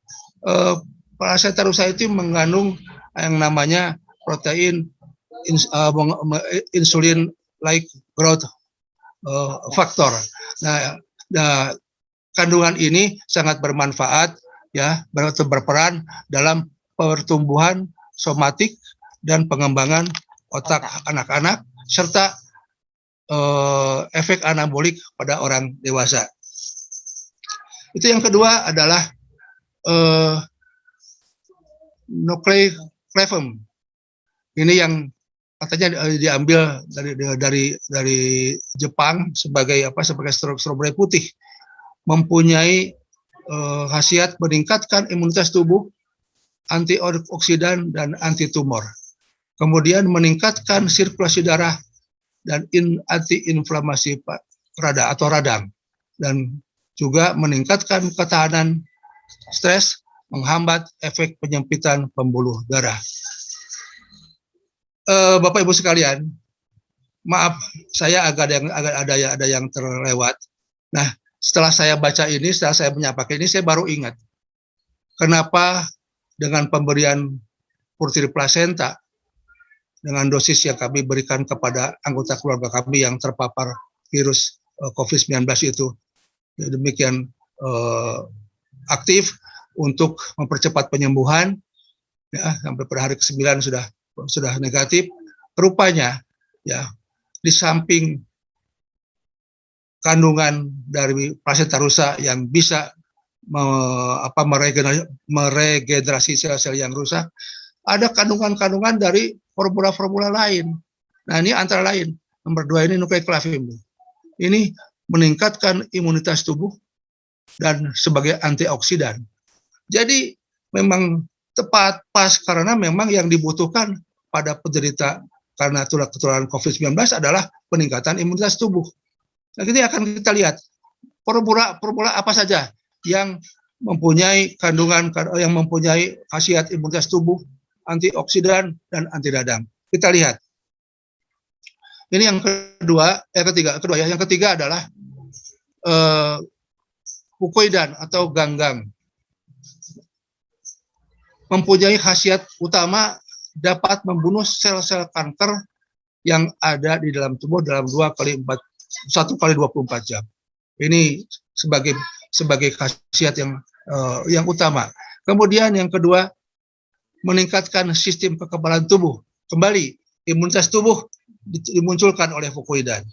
plasenta rusa itu mengandung yang namanya protein insulin like growth factor. Nah, kandungan ini sangat bermanfaat ya, berperan dalam pertumbuhan somatik dan pengembangan otak anak-anak, serta efek anabolik pada orang dewasa. Itu yang kedua adalah nucleoflavum. Ini yang katanya diambil dari Jepang sebagai strawberry putih, mempunyai khasiat meningkatkan imunitas tubuh, antioksidan dan anti tumor. Kemudian meningkatkan sirkulasi darah dan anti-inflamasi radang, dan juga meningkatkan ketahanan stres, menghambat efek penyempitan pembuluh darah. Bapak Ibu sekalian, maaf saya ada yang terlewat. Nah, setelah saya baca ini, setelah saya menyampaikan ini, saya baru ingat kenapa dengan pemberian purtir plasenta dengan dosis yang kami berikan kepada anggota keluarga kami yang terpapar virus COVID-19 itu demikian aktif untuk mempercepat penyembuhan, ya, sampai pada hari ke-9 sudah negatif. Rupanya ya, di samping kandungan dari plasenta rusa yang bisa meregenerasi sel-sel yang rusak, ada kandungan-kandungan dari formula-formula lain. Nah, ini antara lain, nomor 2 ini nucleoflavum. Ini meningkatkan imunitas tubuh dan sebagai antioksidan. Jadi memang tepat pas, karena memang yang dibutuhkan pada penderita karena ketularan COVID-19 adalah peningkatan imunitas tubuh. Nah, ini akan kita lihat formula apa saja yang mempunyai kandungan yang mempunyai khasiat imunitas tubuh, antioksidan dan anti radang. Kita lihat. Ini yang ketiga. Yang ketiga adalah fucoidan atau ganggang. Mempunyai khasiat utama dapat membunuh sel-sel kanker yang ada di dalam tubuh dalam 1 kali 24 jam. Ini sebagai khasiat yang utama. Kemudian yang kedua, meningkatkan sistem kekebalan tubuh. Kembali, imunitas tubuh dimunculkan oleh fukoidan.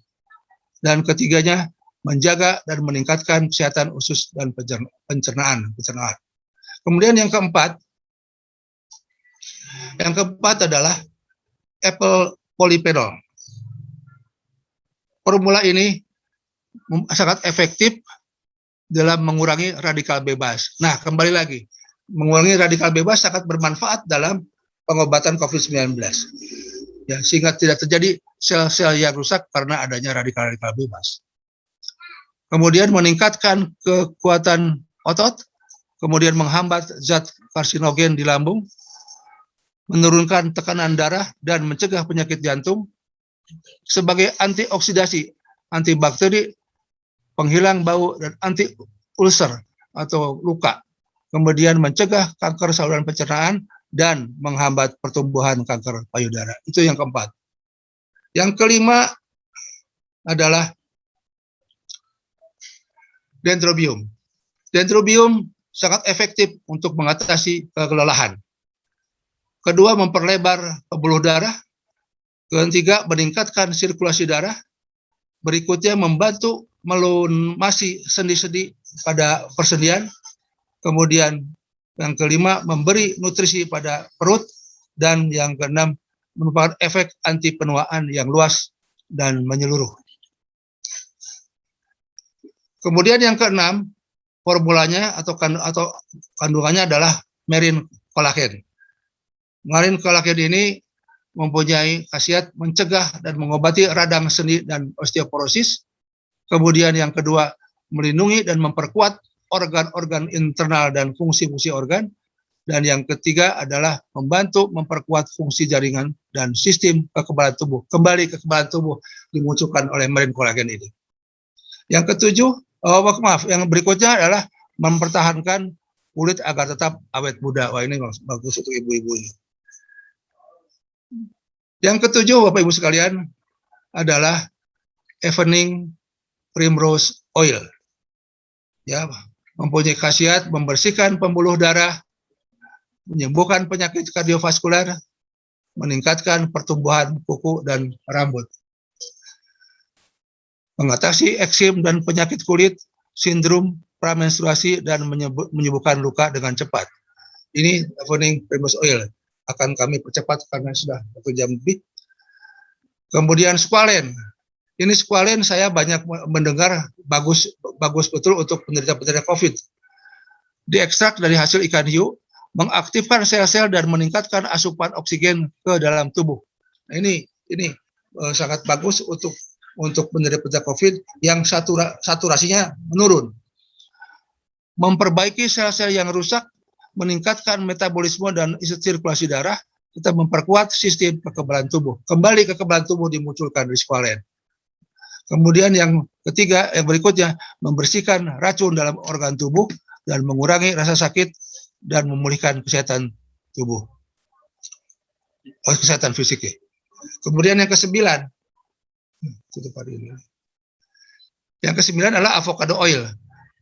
Dan ketiganya, menjaga dan meningkatkan kesehatan usus dan pencernaan. Kemudian yang keempat adalah apple polyphenol. Formula ini sangat efektif dalam mengurangi radikal bebas. Nah, kembali lagi, mengurangi radikal bebas sangat bermanfaat dalam pengobatan COVID-19. Ya, sehingga tidak terjadi sel-sel yang rusak karena adanya radikal-radikal bebas. Kemudian meningkatkan kekuatan otot, kemudian menghambat zat karsinogen di lambung, menurunkan tekanan darah dan mencegah penyakit jantung, sebagai antioksidasi, antibakteri, penghilang bau, dan anti ulcer atau luka. Kemudian mencegah kanker saluran pencernaan dan menghambat pertumbuhan kanker payudara. Itu yang keempat. Yang kelima adalah dendrobium. Dendrobium sangat efektif untuk mengatasi kelelahan. Kedua, memperlebar pembuluh darah. Ketiga, meningkatkan sirkulasi darah. Berikutnya, membantu melunasi sendi-sendi pada persendian. Kemudian yang kelima, memberi nutrisi pada perut. Dan yang keenam, merupakan efek anti penuaan yang luas dan menyeluruh. Kemudian yang keenam, formulanya atau kandungannya adalah marine collagen. Marine collagen ini mempunyai khasiat mencegah dan mengobati radang sendi dan osteoporosis. Kemudian yang kedua, melindungi dan memperkuat organ-organ internal dan fungsi-fungsi organ. Dan yang ketiga adalah membantu memperkuat fungsi jaringan dan sistem kekebalan tubuh. Kembali kekebalan tubuh dimunculkan oleh marine collagen ini. Yang ketujuh, yang berikutnya adalah mempertahankan kulit agar tetap awet muda. Wah, ini bagus untuk ibu-ibu ini. Yang ketujuh, Bapak Ibu sekalian, adalah evening primrose oil. Ya, mempunyai khasiat membersihkan pembuluh darah, menyembuhkan penyakit kardiovaskular, meningkatkan pertumbuhan kuku dan rambut, mengatasi eksim dan penyakit kulit, sindrom pramenstruasi, dan menyembuhkan luka dengan cepat. Ini evening primrose oil. Akan kami percepat karena sudah 1 jam lebih. Kemudian squalene. Ini squalene saya banyak mendengar bagus betul untuk penderita-penderita COVID. Diekstrak dari hasil ikan hiu, mengaktifkan sel-sel dan meningkatkan asupan oksigen ke dalam tubuh. Nah, ini sangat bagus untuk penderita COVID yang saturasinya menurun. Memperbaiki sel-sel yang rusak, meningkatkan metabolisme dan sirkulasi darah, kita memperkuat sistem kekebalan tubuh. Kembali kekebalan tubuh dimunculkan dari squalene. Kemudian yang ketiga, yang berikutnya, membersihkan racun dalam organ tubuh dan mengurangi rasa sakit dan memulihkan kesehatan tubuh, kesehatan fisik. Kemudian yang kesembilan, adalah avocado oil.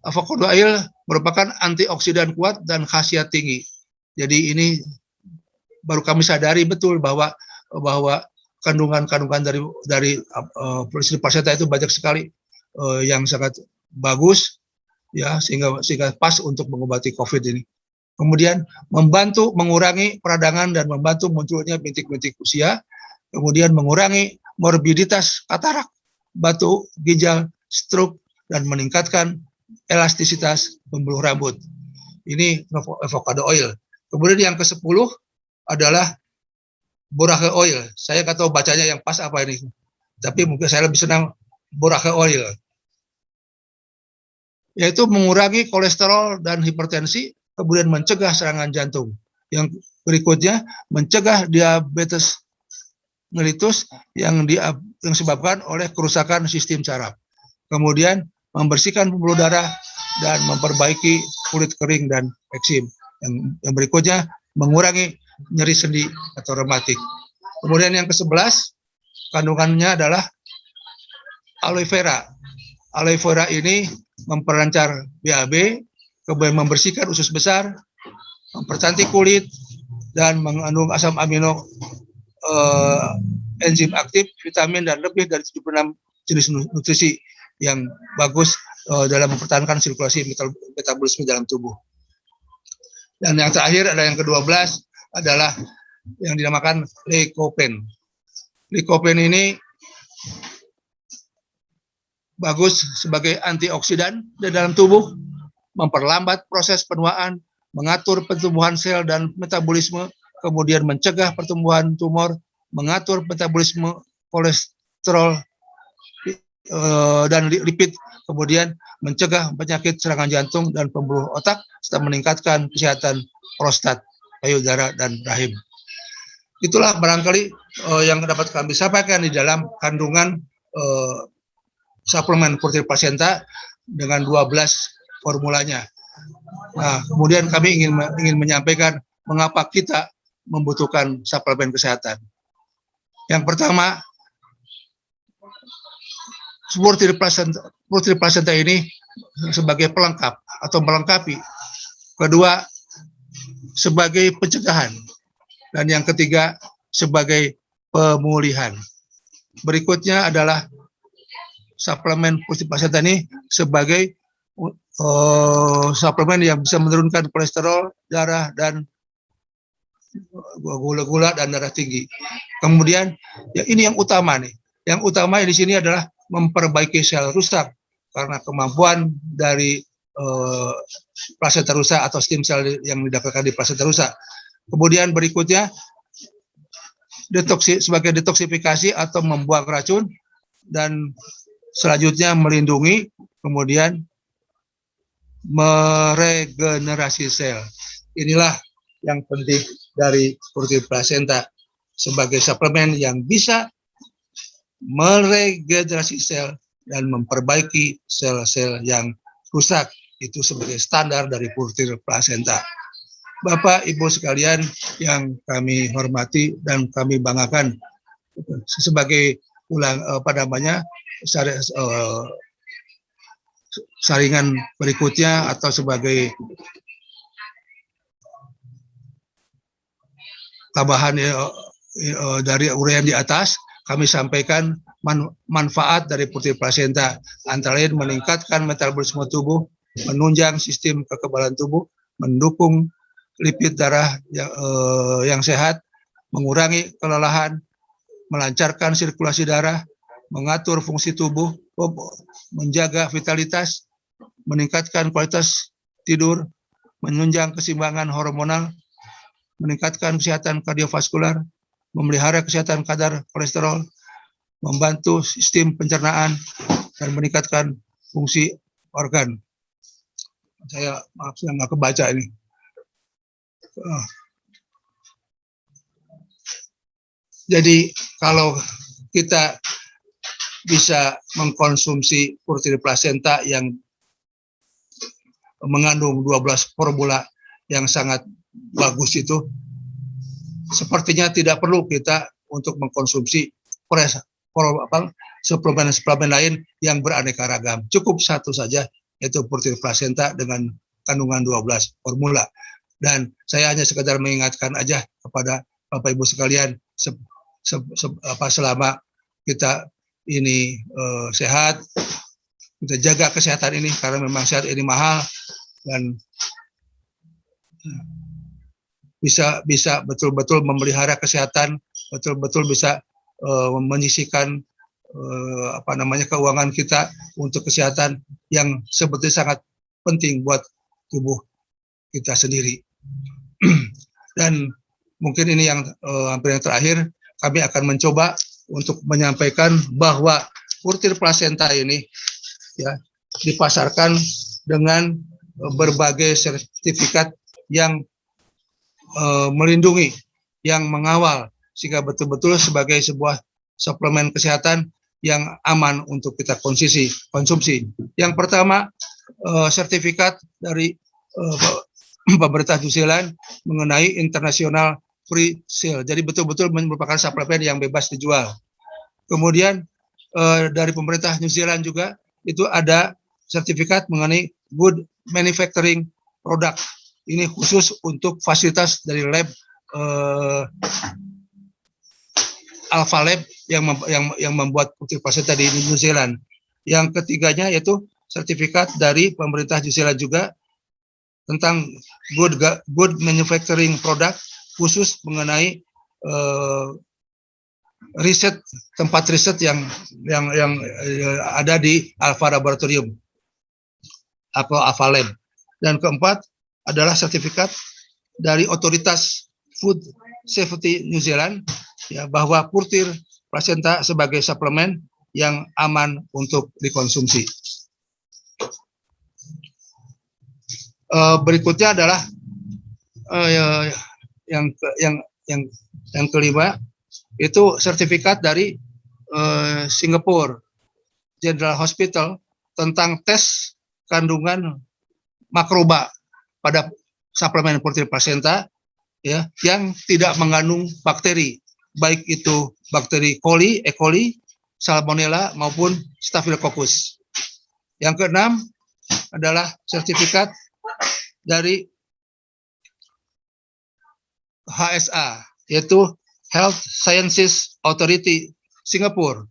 Avocado oil merupakan antioksidan kuat dan khasiat tinggi. Jadi ini baru kami sadari betul bahwa kandungan-kandungan dari placenta itu banyak sekali yang sangat bagus, ya, sehingga pas untuk mengobati COVID ini. Kemudian membantu mengurangi peradangan dan membantu munculnya bintik-bintik usia. Kemudian mengurangi morbiditas katarak, batu ginjal, stroke, dan meningkatkan elastisitas pembuluh rambut. Ini avocado oil. Kemudian yang ke-10 adalah borage oil. Saya nggak tahu bacanya yang pas apa ini, tapi mungkin saya lebih senang borage oil. Yaitu mengurangi kolesterol dan hipertensi, kemudian mencegah serangan jantung. Yang berikutnya, mencegah diabetes mellitus yang disebabkan oleh kerusakan sistem saraf. Kemudian membersihkan pembuluh darah dan memperbaiki kulit kering dan eksim. Yang berikutnya, mengurangi nyeri sendi atau rematik. Kemudian yang ke-11, kandungannya adalah aloe vera. Aloe vera ini memperlancar BAB, kemudian membersihkan usus besar, mempercantik kulit, dan mengandung asam amino, enzim aktif, vitamin, dan lebih dari 76 jenis nutrisi yang bagus dalam mempertahankan sirkulasi metabolisme dalam tubuh. Dan yang terakhir ada yang ke-12 adalah yang dinamakan lycopene. Lycopene ini bagus sebagai antioksidan di dalam tubuh, memperlambat proses penuaan, mengatur pertumbuhan sel dan metabolisme, kemudian mencegah pertumbuhan tumor, mengatur metabolisme kolesterol dan lipid, kemudian mencegah penyakit serangan jantung dan pembuluh otak, serta meningkatkan kesehatan prostat, payudara, dan rahim. Itulah barangkali yang dapat kami sampaikan di dalam kandungan suplemen Purtil Placenta dengan 12 formulanya. Nah, kemudian kami ingin menyampaikan mengapa kita membutuhkan suplemen kesehatan. Yang pertama, Purtil Placenta ini sebagai pelengkap atau melengkapi. Kedua, sebagai pencegahan. Dan yang ketiga, sebagai pemulihan. Berikutnya adalah suplemen Purtil Placenta ini sebagai suplemen yang bisa menurunkan kolesterol, darah, dan gula dan darah tinggi. Kemudian, ya ini yang utama nih. Yang utama di sini adalah memperbaiki sel rusak karena kemampuan dari plasenta rusak atau stem cell yang didapatkan di plasenta rusak. Kemudian berikutnya sebagai detoksifikasi atau membuang racun, dan selanjutnya melindungi, kemudian meregenerasi sel. Inilah yang penting dari Purtil Placenta sebagai suplemen yang bisa meregenerasi sel dan memperbaiki sel-sel yang rusak. Itu sebagai standar dari Purtil Placenta. Bapak Ibu sekalian yang kami hormati dan kami banggakan, sebagai saringan berikutnya atau sebagai tambahan dari uraian di atas, kami sampaikan manfaat dari Purtil Placenta, antara lain meningkatkan metabolisme tubuh, menunjang sistem kekebalan tubuh, mendukung lipid darah yang sehat, mengurangi kelelahan, melancarkan sirkulasi darah, mengatur fungsi tubuh, menjaga vitalitas, meningkatkan kualitas tidur, menunjang keseimbangan hormonal, meningkatkan kesehatan kardiovaskular, memelihara kesehatan kadar kolesterol, membantu sistem pencernaan, dan meningkatkan fungsi organ. Saya maaf, saya nggak kebaca ini. Jadi kalau kita bisa mengkonsumsi Purtil Placenta yang mengandung 12 formula yang sangat bagus itu, sepertinya tidak perlu kita untuk mengkonsumsi suplemen lain yang beraneka ragam. Cukup satu saja, yaitu Purtil Placenta dengan kandungan 12 formula. Dan saya hanya sekedar mengingatkan aja kepada Bapak Ibu sekalian, selama kita ini sehat, kita jaga kesehatan ini, karena memang sehat ini mahal, dan bisa betul-betul memelihara kesehatan, betul-betul bisa menyisihkan keuangan kita untuk kesehatan yang sebetulnya sangat penting buat tubuh kita sendiri. Dan mungkin ini yang hampir yang terakhir, kami akan mencoba untuk menyampaikan bahwa Purtil Placenta ini ya dipasarkan dengan berbagai sertifikat yang melindungi, yang mengawal, sehingga betul-betul sebagai sebuah suplemen kesehatan yang aman untuk kita konsumsi. Yang pertama, sertifikat dari pemerintah New Zealand mengenai international free sale. Jadi betul-betul merupakan suplemen yang bebas dijual. Kemudian dari pemerintah New Zealand juga itu ada sertifikat mengenai good manufacturing product. Ini khusus untuk fasilitas dari lab Alpha Lab yang membuat putri placenta di New Zealand. Yang ketiganya yaitu sertifikat dari pemerintah New Zealand juga tentang good manufacturing product, khusus mengenai tempat riset yang ada di Alpha Laboratorium atau Alpha Lab. Dan keempat adalah sertifikat dari otoritas Food Safety New Zealand, ya, bahwa putir placenta sebagai suplemen yang aman untuk dikonsumsi. Berikutnya adalah yang kelima, itu sertifikat dari Singapore General Hospital tentang tes kandungan makroba pada suplemen putir placenta, ya, yang tidak mengandung bakteri, baik itu bakteri E. coli, Salmonella maupun Staphylococcus. Yang keenam adalah sertifikat dari HSA, yaitu Health Sciences Authority Singapura,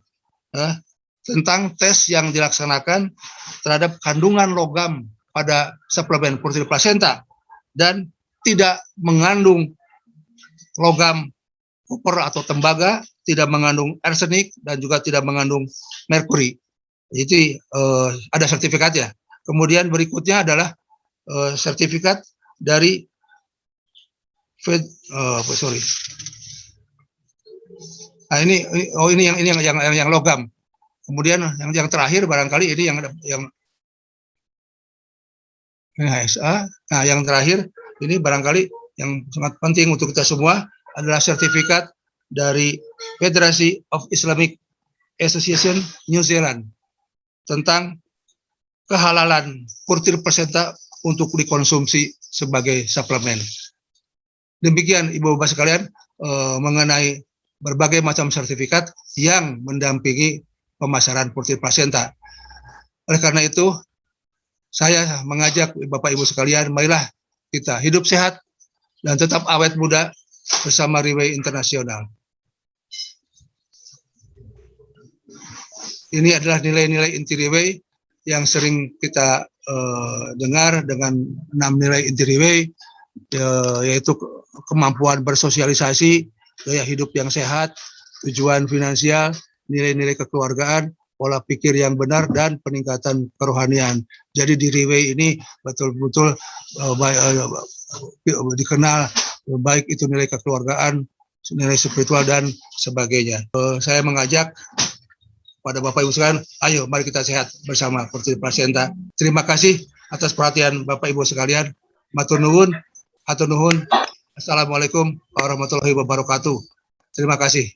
tentang tes yang dilaksanakan terhadap kandungan logam pada suplemen putir placenta dan tidak mengandung logam koper atau tembaga, tidak mengandung arsenik, dan juga tidak mengandung merkuri. Itu ada sertifikatnya. Kemudian berikutnya adalah sertifikat dari ini yang logam. Kemudian yang terakhir barangkali ini yang HSA. Nah, yang terakhir ini barangkali yang sangat penting untuk kita semua adalah sertifikat dari Federasi of Islamic Association New Zealand tentang kehalalan putir placenta untuk dikonsumsi sebagai suplemen. Demikian Ibu Bapak sekalian mengenai berbagai macam sertifikat yang mendampingi pemasaran putir placenta. Oleh karena itu, saya mengajak Bapak Ibu sekalian, marilah kita hidup sehat dan tetap awet muda bersama Riway Internasional. Ini adalah nilai-nilai inti Riway yang sering kita dengar dengan 6 nilai inti Riway, yaitu kemampuan bersosialisasi, gaya hidup yang sehat, tujuan finansial, nilai-nilai kekeluargaan, pola pikir yang benar, dan peningkatan kerohanian. Jadi di Riway ini betul-betul dikenal baik itu nilai kekeluargaan, nilai spiritual, dan sebagainya. Saya mengajak pada Bapak Ibu sekalian, ayo mari kita sehat bersama putir placenta. Terima kasih atas perhatian Bapak Ibu sekalian. Matur nuwun, hatur nuhun. Assalamualaikum warahmatullahi wabarakatuh. Terima kasih.